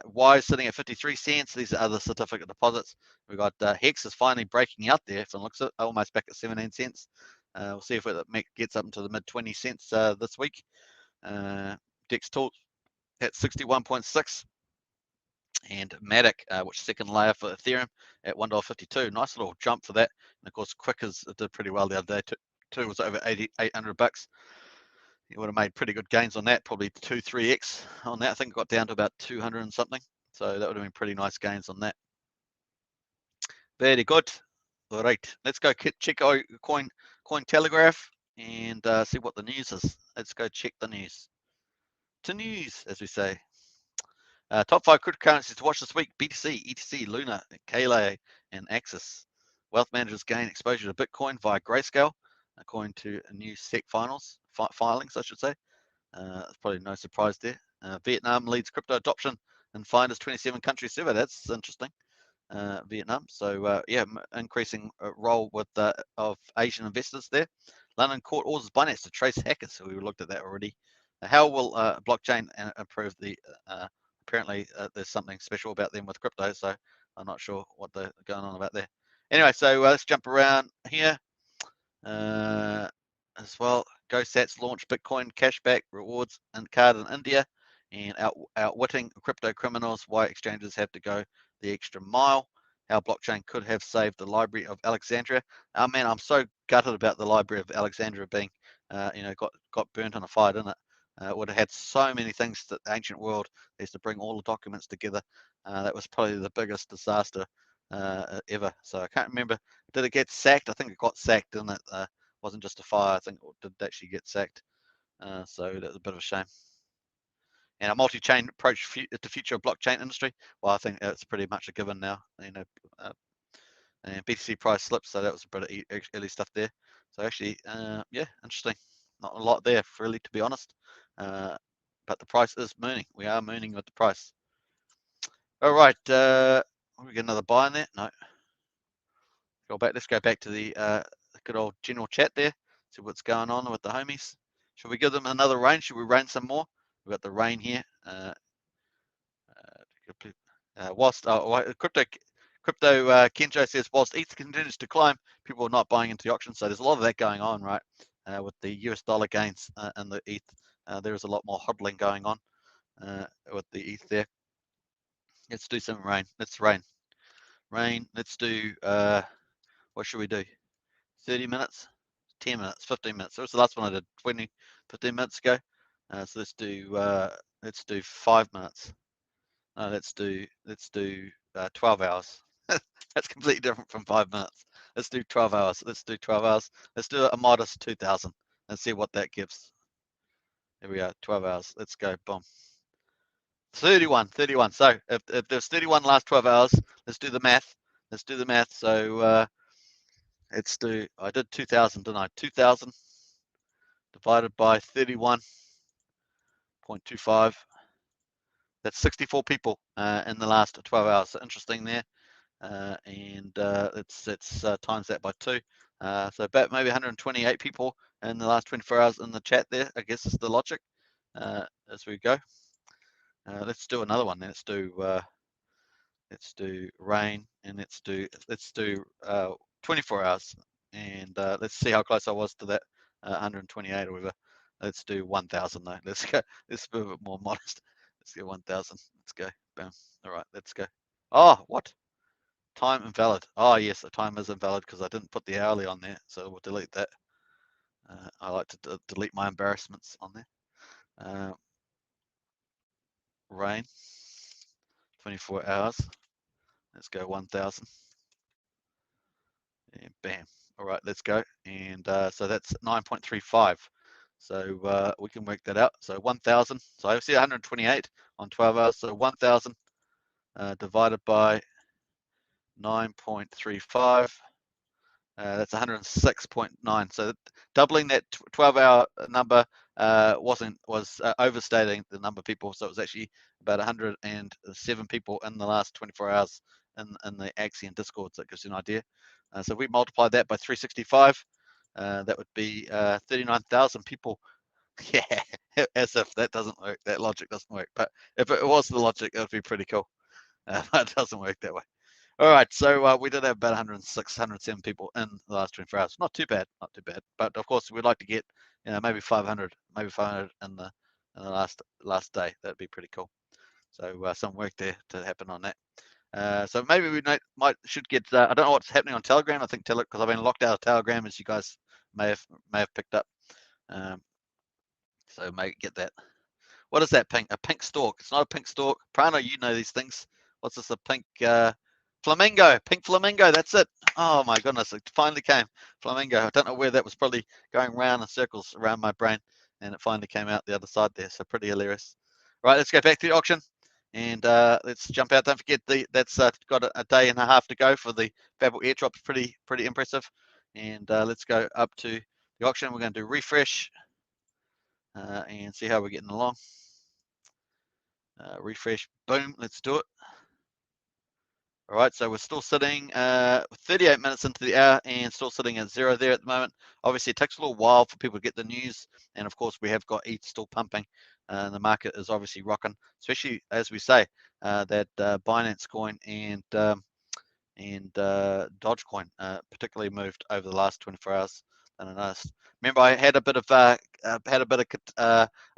Y sitting at 53 cents. These are other certificate deposits. We've got Hex is finally breaking out there. If it looks at almost back at 17 cents. We'll see if it gets up into the mid 20 cents this week. Dex Tool at 61.6. And Matic, which is second layer for Ethereum, at $1.52. Nice little jump for that. And of course, Quickers did pretty well the other day. Two was over 800 bucks. You would have made pretty good gains on that, probably 2-3x on that. I think it got down to about 200 and something. So that would have been pretty nice gains on that. Very good. All right, let's go check our Cointelegraph and see what the news is. Let's go check the news. To news, as we say. Top 5 cryptocurrencies to watch this week: BTC, ETC, Luna, Kale, and Axis. Wealth managers gain exposure to Bitcoin via Grayscale, according to new SEC filings, I should say. It's probably no surprise there. Vietnam leads crypto adoption and Finder's 27 country survey. That's interesting. Vietnam. So yeah, increasing role with of Asian investors there. London court orders Binance to trace hackers. So we looked at that already. How will blockchain improve the? Apparently, there's something special about them with crypto. So I'm not sure what they're going on about there. Anyway, so let's jump around here. As well, GoSats launched Bitcoin cashback rewards and card in India, and outwitting crypto criminals, why exchanges have to go the extra mile. How blockchain could have saved the Library of Alexandria. Man, I'm so gutted about the Library of Alexandria being, got burnt on a fire, didn't it? It would have had so many things that the ancient world has to bring all the documents together. That was probably the biggest disaster ever. So I can't remember. Did it get sacked? I think it got sacked, didn't it? Wasn't just a fire. I think it did actually get sacked. So that was a bit of a shame. And a multi-chain approach to the future of blockchain industry. Well, I think it's pretty much a given now. And BTC price slipped, so that was a bit of early stuff there. So actually, yeah, interesting. Not a lot there, really, to be honest. But the price is mooning. We are mooning with the price. All right. We get another buy in there? No. Go back. Let's go back to the good old general chat there. See what's going on with the homies. Should we give them another rain? Should we rain some more? We've got the rain here. Whilst crypto Kenjo says, whilst ETH continues to climb, people are not buying into the auction. So there's a lot of that going on, right? With the US dollar gains and the ETH, there is a lot more hodling going on with the ETH there. Let's do some rain. Let's rain. Let's do, what should we do? 30 minutes, 10 minutes, 15 minutes. That was the last one I did 15 minutes ago. So let's do 5 minutes. No, let's do 12 hours. That's completely different from 5 minutes. Let's do 12 hours. Let's do 12 hours. Let's do a modest 2,000 and see what that gives. Here we are, 12 hours. Let's go, boom. 31. So if there's 31 last 12 hours, let's do the math. So let's do, I did 2,000, didn't I? 2,000 divided by 31.25. That's 64 people in the last 12 hours. So interesting there. Let's times that by 2. So about maybe 128 people in the last 24 hours in the chat there, I guess is the logic as we go. Let's do another one then. Let's do rain, and let's do 24 hours, and let's see how close I was to that 128 or whatever. Let's do 1,000 though. Let's go. Let's be a bit more modest. Let's go 1,000. Let's go. Boom. All right. Let's go. Oh, what? Time invalid. Oh yes, the time is invalid because I didn't put the hourly on there, so we'll delete that. I like to delete my embarrassments on there. Rain. 24 hours. Let's go 1,000. And bam. All right, let's go. And so that's 9.35. So we can work that out. So 1,000. So I see 128 on 12 hours. So 1,000 divided by 9.35. That's 106.9. So doubling that 12-hour number was overstating the number of people. So it was actually about 107 people in the last 24 hours in the Axion Discord. So it gives you an idea. So we multiply that by 365. That would be 39,000 people. Yeah, as if that doesn't work. That logic doesn't work. But if it was the logic, it would be pretty cool. But it doesn't work that way. All right, so we did have about 106, 107 people in the last 24 hours. Not too bad, not too bad. But of course, we'd like to get, maybe 500 in the last day. That'd be pretty cool. So some work there to happen on that. So maybe we should get. I don't know what's happening on Telegram. I think because I've been locked out of Telegram, as you guys may have picked up. So maybe get that. What is that pink? A pink stalk. It's not a pink stalk. Prano, you know these things. What's this? A pink flamingo. Pink flamingo. That's it. Oh my goodness! It finally came. Flamingo. I don't know where that was. Probably going round in circles around my brain, and it finally came out the other side there. So pretty hilarious. Right, let's go back to the auction, and let's jump out. Don't forget that's got a day and a half to go for the Babel airdrop. Pretty impressive. And let's go up to the auction. We're going to do refresh and see how we're getting along. Refresh, boom, let's do it. All right, so we're still sitting 38 minutes into the hour and still sitting at 0 there at the moment. Obviously, it takes a little while for people to get the news. And of course, we have got ETH still pumping. The market is obviously rocking, especially as we say, that Binance coin and Dogecoin particularly moved over the last 24 hours. And I noticed. Remember, I had a bit of a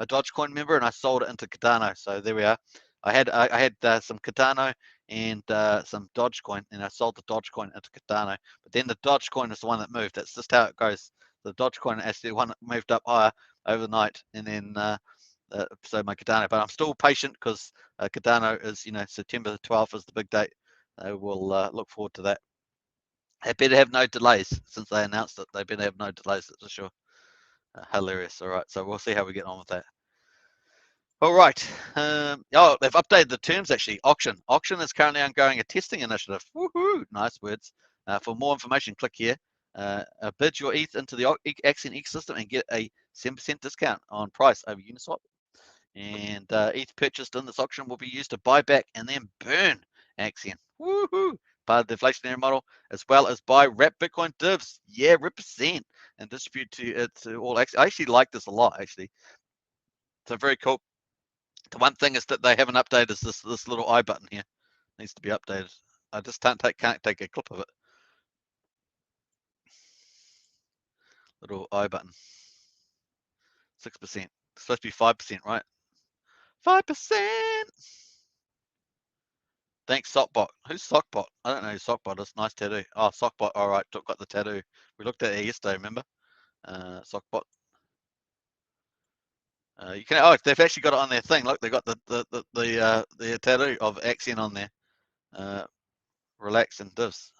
Dogecoin, remember, and I sold it into Cardano. So there we are. I had some Cardano and some Dogecoin, and I sold the Dogecoin into Cardano. But then the Dogecoin is the one that moved. That's just how it goes. The Dogecoin actually the one that moved up higher overnight, and then so my Cardano. But I'm still patient because Cardano is, September the 12th is the big date. We'll look forward to that. They better have no delays since they announced it. They better have no delays, that's for sure. Hilarious. All right, so we'll see how we get on with that. All right. They've updated the terms actually. Auction is currently ongoing a testing initiative. Woohoo! Nice words. For more information, click here. Bid your ETH into the Axion ecosystem and get a 7% discount on price over Uniswap. And ETH purchased in this auction will be used to buy back and then burn Axion. Woohoo! Part of the inflationary model, as well as buy wrap Bitcoin divs. Yeah, represent. and distribute it to all. I actually like this a lot, actually. So very cool. The one thing is that they haven't updated is this little I button here. It needs to be updated. I just can't take a clip of it. Little I button. 6%. It's supposed to be 5%, right? 5%. Thanks, Sockbot. Who's Sockbot? I don't know who Sockbot is. Nice tattoo. Oh, Sockbot. All right, got the tattoo. We looked at it yesterday, remember? Sockbot. You can. Oh, they've actually got it on their thing. Look, they got the tattoo of Axion on there. Relax and divs.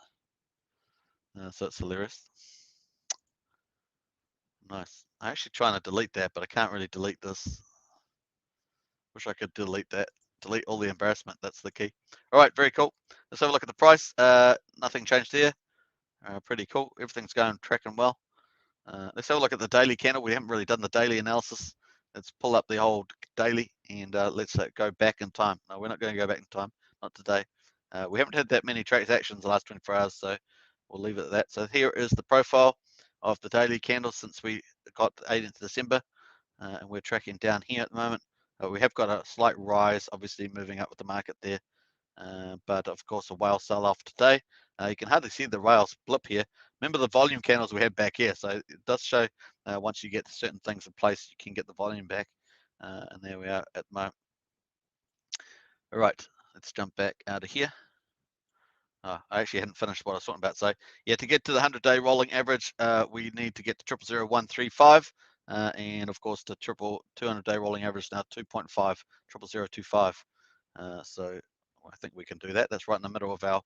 So it's hilarious. Nice. I'm actually trying to delete that, but I can't really delete this. Wish I could delete that. Delete all the embarrassment. That's the key. All right, very cool. Let's have a look at the price. Nothing changed here. Pretty cool. Everything's going tracking well. Let's have a look at the daily candle. We haven't really done the daily analysis. Let's pull up the whole daily and let's go back in time. No, we're not going to go back in time. Not today. We haven't had that many transactions the last 24 hours, so we'll leave it at that. So here is the profile of the daily candle since we got 18th December, and we're tracking down here at the moment. We have got a slight rise, obviously moving up with the market there, but of course a whale sell-off today. You can hardly see the rails blip here. Remember the volume candles we had back here, so it does show once you get certain things in place, you can get the volume back, and there we are at the moment. All right, let's jump back out of here. I actually hadn't finished what I was talking about. So yeah, to get to the 100-day rolling average, we need to get to 000135, and of course the 200-day rolling average now 2.5 0025. So I think we can do that. That's right in the middle of our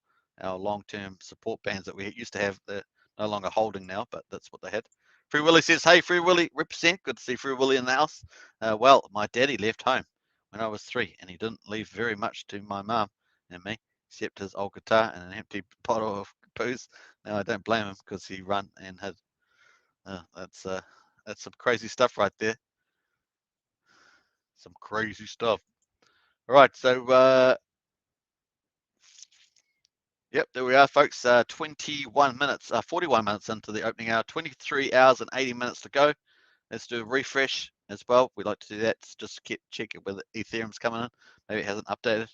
long-term support bands that we used to have. They're no longer holding now, but that's what they had. Free Willy says, "Hey, Free Willy, represent. Good to see Free Willy in the house." Well, my daddy left home when I was 3, and he didn't leave very much to my mum and me, except his old guitar and an empty bottle of booze. Now I don't blame him because he run and had. That's some crazy stuff right there. Some crazy stuff. All right, so yep, there we are, folks. 21 minutes, 41 minutes into the opening hour. 23 hours and 80 minutes to go. Let's do a refresh as well. We like to do that. Just check it whether Ethereum's coming in. Maybe it hasn't updated.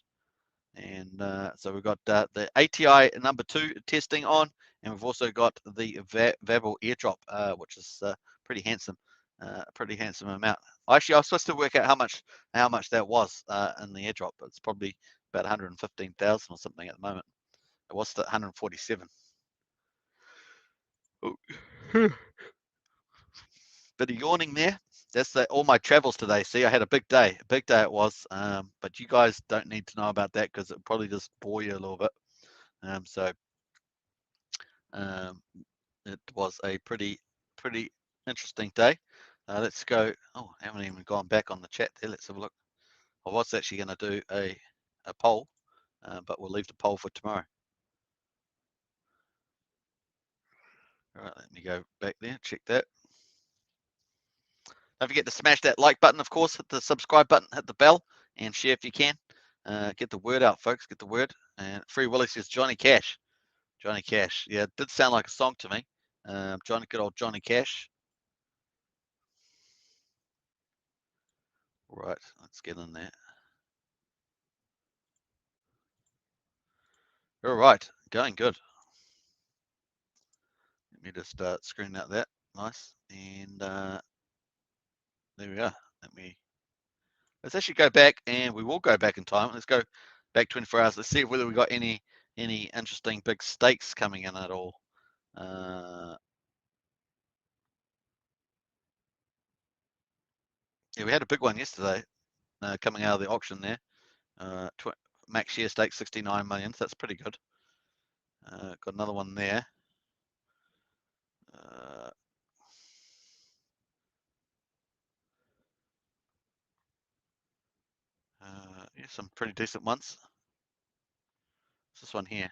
And so we've got the ATI number 2 testing on, and we've also got the Vabble airdrop, which is pretty handsome amount. Actually, I was supposed to work out how much that was in the airdrop. It's probably about 115,000 or something at the moment. It was at 147. Bit of yawning there. That's all my travels today. See, I had a big day. A big day it was. But you guys don't need to know about that because it'll probably just bore you a little bit. So it was a pretty interesting day. Let's go. Oh, I haven't even gone back on the chat there. Let's have a look. I was actually going to do a poll, but we'll leave the poll for tomorrow. All right, let me go back there, check that. Don't forget to smash that like button, of course, hit the subscribe button, hit the bell, and share if you can. Get the word out, folks, get the word. And Free Willy says Johnny Cash. Johnny Cash. Yeah, it did sound like a song to me. Good old Johnny Cash. Right, let's get in there. All right, going good. Let me just screen out that. Nice. And there we are. Let's actually go back, and we will go back in time. Let's go back 24 hours. Let's see whether we got any interesting big stakes coming in at all. Yeah, we had a big one yesterday coming out of the auction there. Max share stake 69 million. So that's pretty good. Got another one there. Yeah, some pretty decent ones. This one here.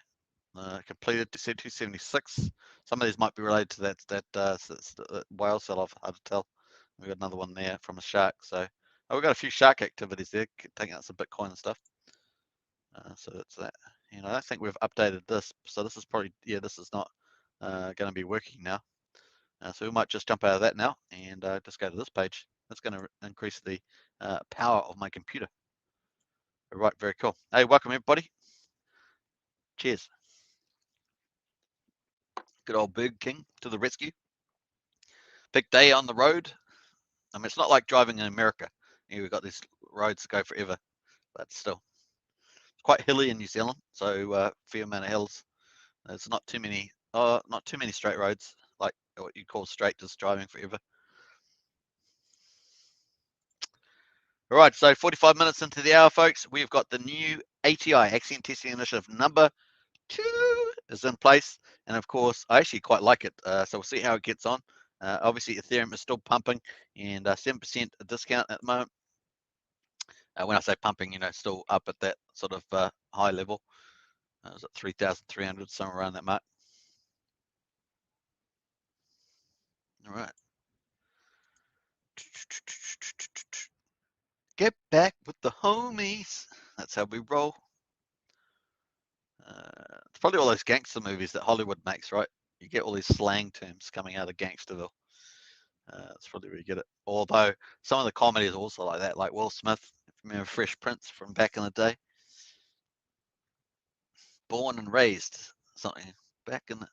Completed to 276. Some of these might be related to that whale sell-off. Hard to tell. We got another one there from a shark. So we've got a few shark activities there, taking out some Bitcoin and stuff. So that's that. I don't think we've updated this. So this is probably, yeah, this is not going to be working now. So we might just jump out of that now and just go to this page. That's going to increase the power of my computer. All right, very cool. Hey, welcome everybody. Cheers. Good old Big King to the rescue. Big day on the road. I mean, it's not like driving in America. We've got these roads that go forever, but still. It's quite hilly in New Zealand, so fair amount of hills. There's not too many straight roads, like what you call straight, just driving forever. All right, so 45 minutes into the hour, folks, we've got the new ATI, Axion Testing Initiative number 2 is in place. And of course, I actually quite like it. So we'll see how it gets on. Obviously, Ethereum is still pumping and 7% discount at the moment. When I say pumping, still up at that sort of high level. It was at 3,300, somewhere around that mark. All right. Get back with the homies. That's how we roll. It's probably all those gangster movies that Hollywood makes, right? You get all these slang terms coming out of Gangsterville. That's probably where you get it. Although some of the comedy is also like that, like Will Smith. If you remember Fresh Prince from back in the day. Born and raised, something back in the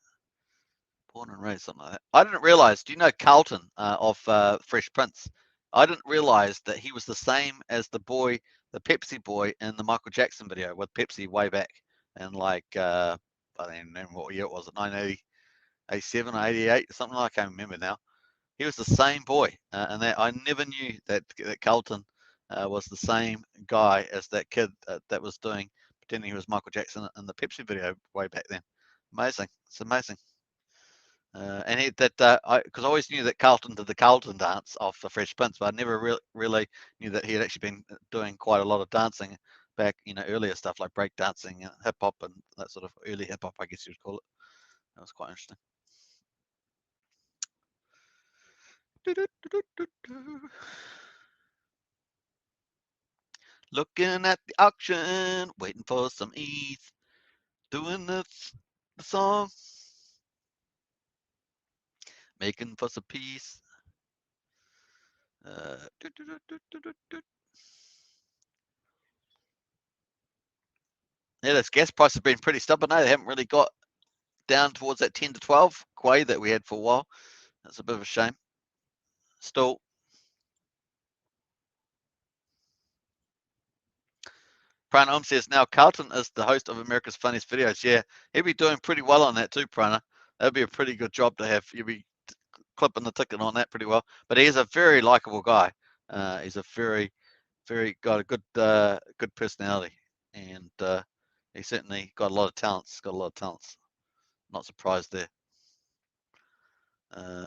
born and raised, something like that. I didn't realize. Do you know Carlton of Fresh Prince? I didn't realize that he was the same as the boy, the Pepsi boy in the Michael Jackson video with Pepsi way back in like I don't even remember what year it was, 1987 or 88, something like I can't remember now. He was the same boy, and that I never knew that Carlton was the same guy as that kid that was pretending he was Michael Jackson in the Pepsi video way back then. Amazing, it's amazing. And because I always knew that Carlton did the Carlton dance off the Fresh Prince, but I never really knew that he had actually been doing quite a lot of dancing back, earlier stuff like break dancing, hip hop, and that sort of early hip hop, I guess you'd call it. That was quite interesting. Looking at the auction, waiting for some ETH, doing the song, making for some peace. Yeah, this gas price has been pretty stubborn. They haven't really got down towards that 10 to 12 quay that we had for a while. That's a bit of a shame. Still, Prana says now Carlton is the host of America's Funniest Videos. Yeah, he'd be doing pretty well on that too, Prana. That'd be a pretty good job to have. You'd be clipping the ticket on that pretty well. But he is a very likable guy. He's a very got a good personality, and he certainly got a lot of talents. Not surprised there.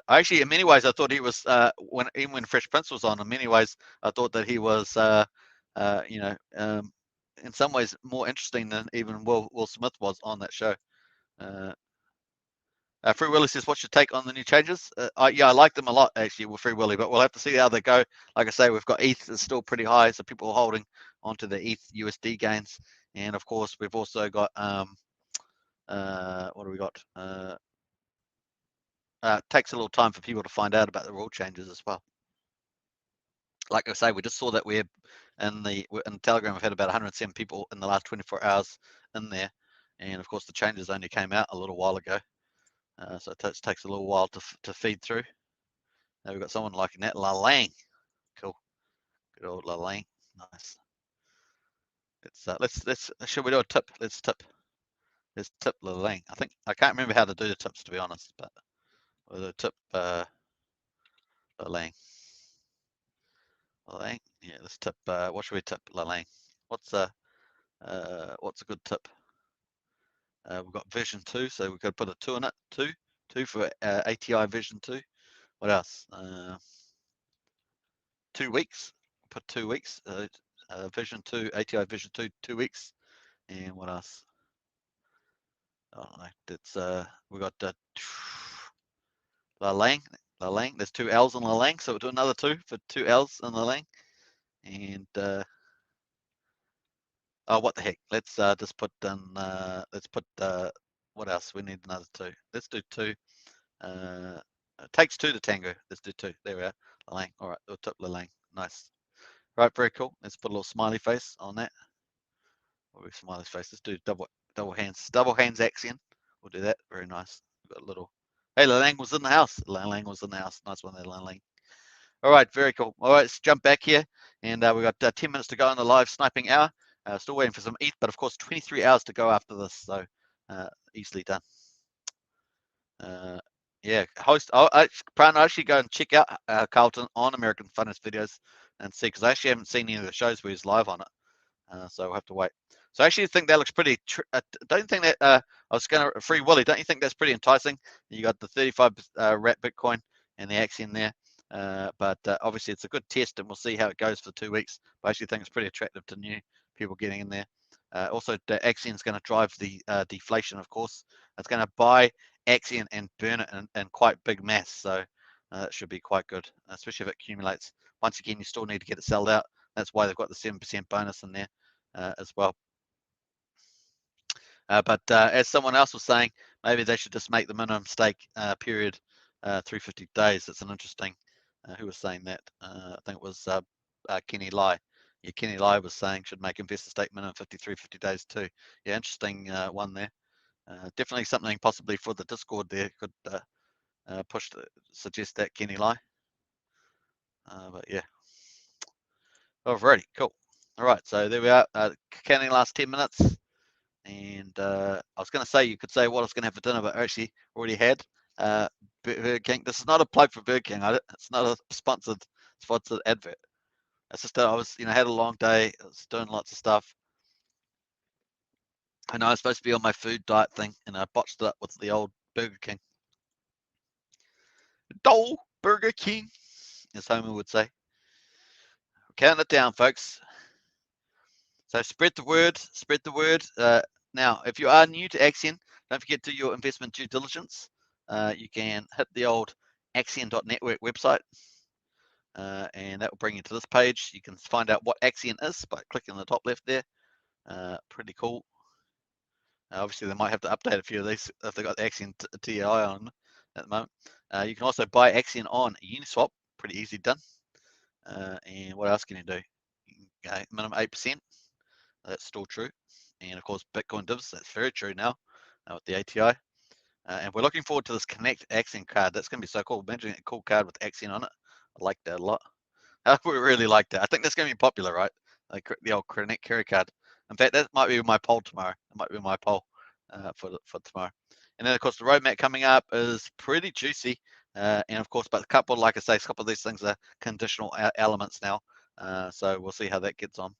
Actually, in many ways, I thought he was even when Fresh Prince was on. In many ways, I thought that he was, in some ways more interesting than even Will Smith was on that show. Free Willy says, "What's your take on the new changes?" Yeah, I like them a lot actually with Free Willy, but we'll have to see how they go. Like I say, we've got ETH is still pretty high, so people are holding onto the ETH USD gains, and of course we've also got what do we got? Takes a little time for people to find out about the rule changes as well. Like I say, we just saw that we had in Telegram, we've had about 107 people in the last 24 hours in there, and of course the changes only came out a little while ago. So it takes a little while to feed through. Now we've got someone liking that. La Lang. Cool. Good old La Lang. Nice. Let's should we do a tip? Let's tip La Lang. I can't remember how to do the tips, to be honest, but we'll do a tip La Lang. La Lang. Yeah, let's tip what should we tip La Lang? What's a good tip? We've got Vision 2, so we've got to put a 2 in it. 2 for ATI Vision 2. What else? 2 weeks. Put 2 weeks. Vision 2, ATI Vision 2, 2 weeks. And what else? I don't know. It's we got La Lang. There's 2 L's in La Lang, so we'll do another 2 for 2 L's in La Lang. And oh, what the heck? Let's just put in. Let's put what else? We need another 2. Let's do 2. It takes two to tango. Let's do two. There we are. Lang. All right, we'll tip Lang. Nice. Right, very cool. Let's put a little smiley face on that. What smiley face? Let's do double hands Axion. We'll do that. Very nice. We've got a little. Hey, Lang was in the house. Lang was in the house. Nice one there, Lang. All right, very cool. All right, let's jump back here, and we've got 10 minutes to go on the live sniping hour. Still waiting for some ETH, but of course 23 hours to go after this, so easily done. Yeah, host. I'll actually go and check out Carlton on American Funnest videos and see, because I actually haven't seen any of the shows where he's live on it, so we'll have to wait. So I actually think that looks pretty. Don't think that I was going to Free Willy. Don't you think that's pretty enticing? You got the 35 rat Bitcoin and the Axion there. But obviously it's a good test, and we'll see how it goes for 2 weeks. But I actually think it's pretty attractive to new people getting in there. Also, the Axion is going to drive the deflation, of course. It's going to buy Axion and burn it in quite big mass, so that should be quite good, especially if it accumulates. Once again, you still need to get it sold out. That's why they've got the 7% bonus in there as well. But as someone else was saying, maybe they should just make the minimum stake period 350 days. It's an interesting. Who was saying that? I think it was Kenny Lai. Yeah, Kenny Lai was saying should make investor stake minimum 50 days too. Yeah, interesting one there. Definitely something possibly for the Discord there could push to suggest that, Kenny Lai. But yeah. Alrighty, cool. All right, so there we are. Counting last 10 minutes. And I was going to say, you could say what I was going to have for dinner, but I actually already had Burger King. This is not a plug for Burger King. It's not a sponsored advert. It's just that I was, had a long day. I was doing lots of stuff. I know I was supposed to be on my food diet thing, and I botched it up with the old Burger King. Dole Burger King, as Homer would say. Counting it down, folks. So spread the word. Spread the word. Now, if you are new to Axion, don't forget to do your investment due diligence. You can hit the old Axion.network website, and that will bring you to this page. You can find out what Axion is by clicking on the top left there. Pretty cool. Obviously, they might have to update a few of these if they've got the Axion TI on at the moment. You can also buy Axion on Uniswap. Pretty easy done. And what else can you do? Minimum 8%. That's still true. And of course, Bitcoin divs, that's very true now with the ATI. And we're looking forward to this Connect Axion card. That's going to be so cool. Imagine a cool card with Axion on it. I like that a lot. We really like that. I think that's going to be popular, right? Like the old Connect carry card. In fact, that might be my poll tomorrow. It might be my poll for tomorrow. And then, of course, the roadmap coming up is pretty juicy. And of course, but a couple, like I say, a couple of these things are conditional elements now. So we'll see how that gets on.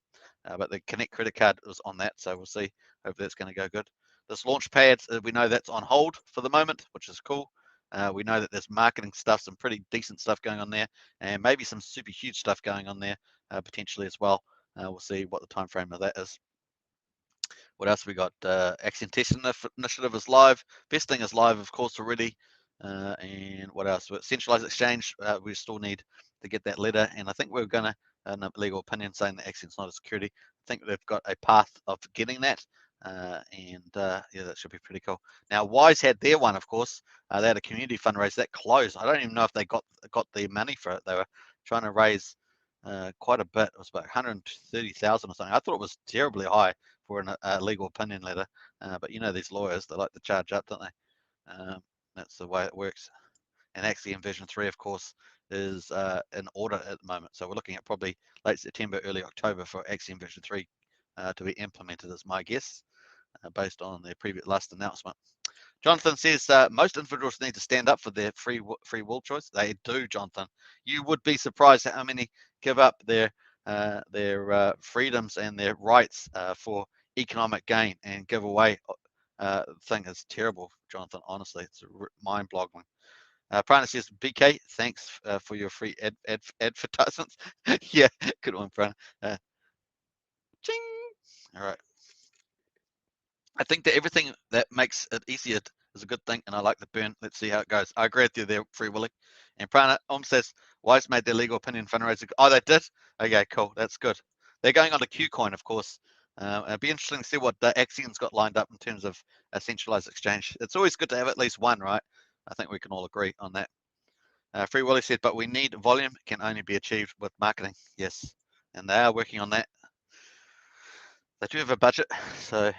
But the Connect credit card was on that, so we'll see. Hopefully that's going to go good. This launch pad, we know that's on hold for the moment, which is cool. We know that there's marketing stuff, some pretty decent stuff going on there, and maybe some super huge stuff going on there potentially as well. We'll see what the time frame of that is. What else we got? Axion Testing Initiative is live. Vesting is live, of course, already. And what else? Centralized exchange, we still need to get that letter. And I think we're going to, a legal opinion saying that Axion's not a security. I think they've got a path of getting that. Yeah, that should be pretty cool. Now, Wise had their one, of course. They had a community fundraiser that closed. I don't even know if they got the money for it. They were trying to raise quite a bit. It was about 130,000 or something. I thought it was terribly high for a legal opinion letter, but these lawyers, they like to charge up, don't they? That's the way it works. And actually, in version 3, of course, is in order at the moment. So we're looking at probably late September, early October for Axion version 3 to be implemented, is my guess, based on their previous last announcement. Jonathan says most individuals need to stand up for their free will choice. They do, Jonathan. You would be surprised how many give up their freedoms and their rights for economic gain and give away. Thing is terrible, Jonathan. Honestly, it's mind-boggling. Prana says, BK, thanks for your free advertisements. Yeah, good one, Prana. Ching. All right. I think that everything that makes it easier is a good thing, and I like the burn. Let's see how it goes. I agree with you there, Free Willy. And Prana says, Wise made their legal opinion fundraiser. Oh, they did? Okay, cool. That's good. They're going on to Qcoin, of course. It'd be interesting to see what the Axion's got lined up in terms of a centralized exchange. It's always good to have at least one, right? I think we can all agree on that. Free Willy said, but we need volume, can only be achieved with marketing. Yes, and they are working on that. They do have a budget, so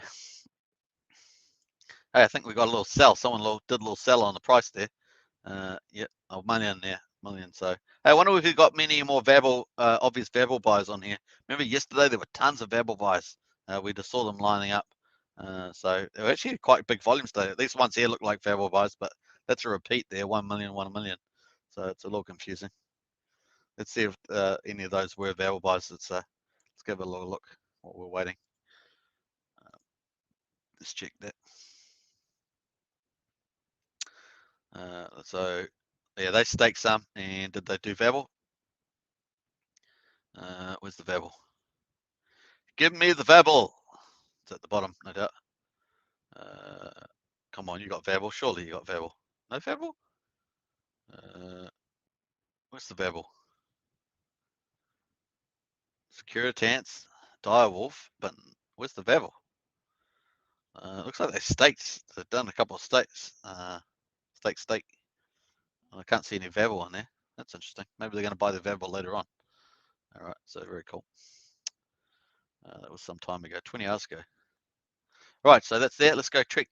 hey, I think we got a little sell. Someone did a little sell on the price there. Yeah, a million there, million. So hey, I wonder if we got many more obvious verbal buys on here. Remember yesterday there were tons of verbal buys. We just saw them lining up. So they were actually quite big volumes today. These ones here look like verbal buys, but that's a repeat there, 1 million, 1 million. So it's a little confusing. Let's see if any of those were verbal buys. Let's give it a little look while we're waiting. Let's check that. So yeah, they staked some, and did they do verbal? Where's the verbal? Give me the verbal. It's at the bottom, no doubt. Come on, you got verbal. Surely you got verbal. No verbal? Where's the verbal? Securitance, Direwolf, but where's the verbal? Looks like they staked. They've done a couple of stakes. Stake. I can't see any verbal on there. That's interesting. Maybe they're going to buy the verbal later on. All right, so very cool. That was some time ago, 20 hours ago. Right, so that's there. Let's go check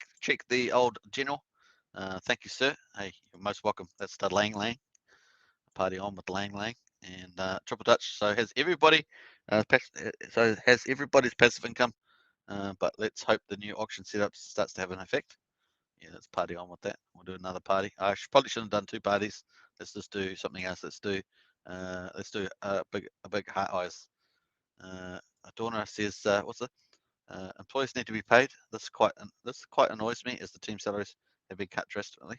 the old general. Thank you, sir. Hey, you're most welcome. That's the Lang Lang. Party on with Lang Lang and Triple Dutch. So has everybody? Has everybody's passive income? But let's hope the new auction setup starts to have an effect. Yeah, let's party on with that. We'll do another party. I probably shouldn't have done 2 parties. Let's just do something else. Let's do a big heart eyes. Adorna says, what's it? Employees need to be paid. This quite annoys me as the team salaries have been cut drastically.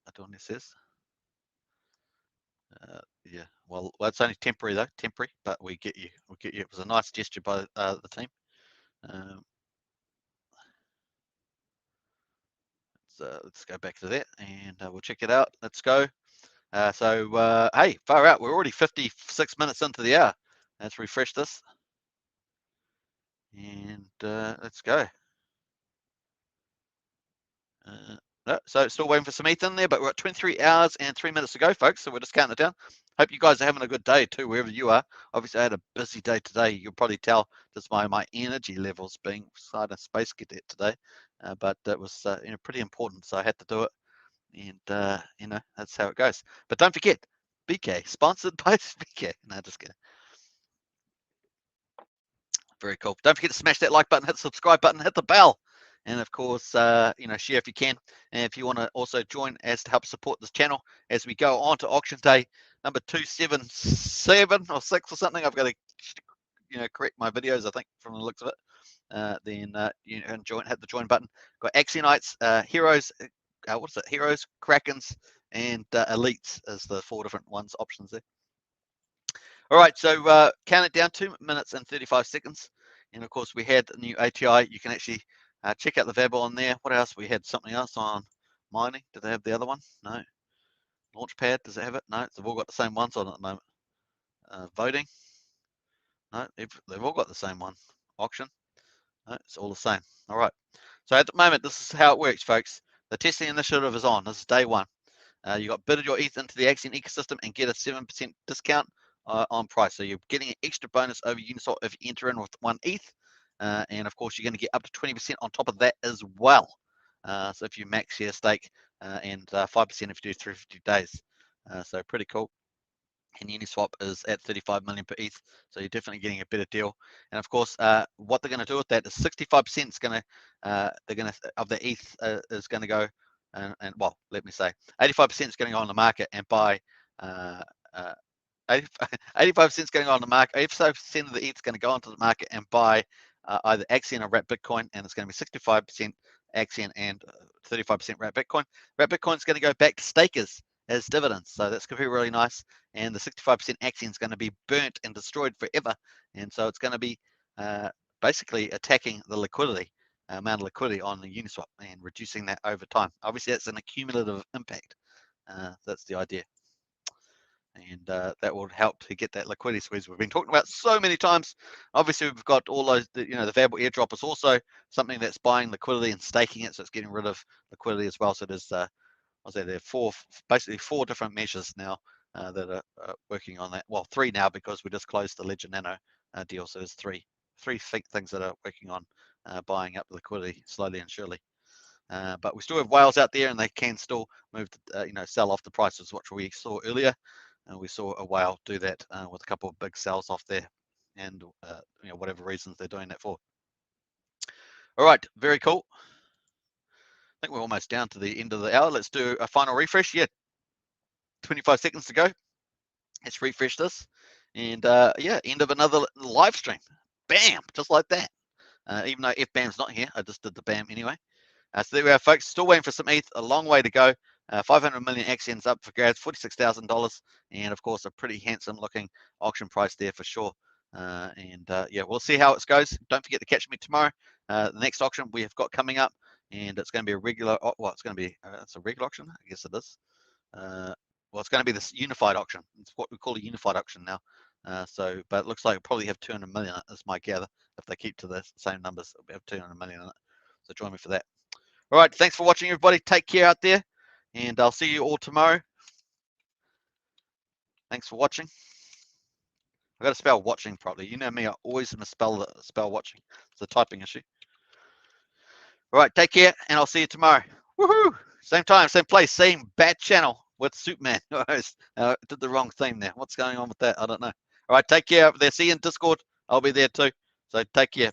Adorna says. Yeah, well, it's only temporary though, but we get you. It was a nice gesture by the team. Let's go back to that and we'll check it out. Let's go. Hey, far out. We're already 56 minutes into the hour. Let's refresh this and let's go. No, so still waiting for some ETH in there, but we're at 23 hours and 3 minutes to go, folks. So we're just counting it down. Hope you guys are having a good day too, wherever you are. Obviously, I had a busy day today. You'll probably tell just by my energy levels being side of space cadet today, but that was pretty important, so I had to do it. And that's how it goes. But don't forget, BK sponsored by BK. No, just kidding. Very cool. Don't forget to smash that like button, hit the subscribe button, hit the bell. And of course, share if you can. And if you want to also join as to help support this channel as we go on to auction day number 277 or 6 or something. I've got to, correct my videos, I think, from the looks of it. Then you can hit the join button. Got Axionites, Heroes, what's it? Heroes, Krakens, and Elites is the 4 different options there. All right, so count it down 2 minutes and 35 seconds. And of course, we had a new ATI. You can actually check out the verbal on there. What else? We had something else on mining. Did they have the other one? No. Launchpad, does it have it? No, they've all got the same ones on at the moment. Voting. No, they've all got the same one. Auction. No, it's all the same. All right. So at the moment, this is how it works, folks. The testing initiative is on. This is day 1. You got bid your ETH into the Axion ecosystem and get a 7% discount on price. So you're getting an extra bonus over Uniswap if you enter in with 1 ETH. And of course, you're going to get up to 20% on top of that as well. So if you max your stake and 5% if you do 350 days. So pretty cool. And Uniswap is at 35 million per ETH, so you're definitely getting a better deal. And of course, what they're going to do with that is 65% is going to, of the ETH is going to go, and well, let me say, 85% is going to go on the market and buy 85% is going to go on the market. 85% of the ETH is going to go onto the market and buy either Axion or Wrap Bitcoin, and it's going to be 65% Axion and 35% Wrap Bitcoin. Wrap Bitcoin is going to go back to stakers as dividends, so that's going to be really nice. And the 65% Axion is going to be burnt and destroyed forever, and so it's going to be basically attacking the liquidity, amount of liquidity on the Uniswap and reducing that over time. Obviously, that's an accumulative impact. That's the idea. And that will help to get that liquidity squeeze we've been talking about so many times. Obviously, we've got all those, the variable airdrop is also something that's buying liquidity and staking it, so it's getting rid of liquidity as well. So there's I'll say there are basically four different measures now that are working on that. Well, three now because we just closed the Ledger Nano deal, so there's three things that are working on buying up liquidity slowly and surely. But we still have whales out there, and they can still move, sell off the prices, which we saw earlier. We saw a whale do that with a couple of big sells off there, and whatever reasons they're doing that for. All right, very cool. I think we're almost down to the end of the hour. Let's do a final refresh. Yeah, 25 seconds to go. Let's refresh this, and yeah, end of another live stream. Bam, just like that. Even though FBAM's not here, I just did the BAM anyway. So there we are, folks. Still waiting for some ETH. A long way to go. 500 million AXNs up for grabs, $46,000, and of course a pretty handsome looking auction price there for sure. Yeah, we'll see how it goes. Don't forget to catch me tomorrow. The next auction we have got coming up, and it's going to be a regular. Well, it's going to be it's a regular auction. I guess it is. Well, it's going to be this unified auction. It's what we call a unified auction now. But it looks like it'll probably have 200 million in it, is my gather. If they keep to the same numbers, it'll have 200 million in it. So join me for that. All right, thanks for watching, everybody. Take care out there, and I'll see you all tomorrow. Thanks for watching. I've got to spell watching properly. You know me, I always misspell watching. It's a typing issue. All right, take care, and I'll see you tomorrow. Woohoo! Same time, same place, same bad channel with Superman. Did the wrong theme there. What's going on with that? I don't know. All right, take care over there. See you in Discord. I'll be there too. So take care.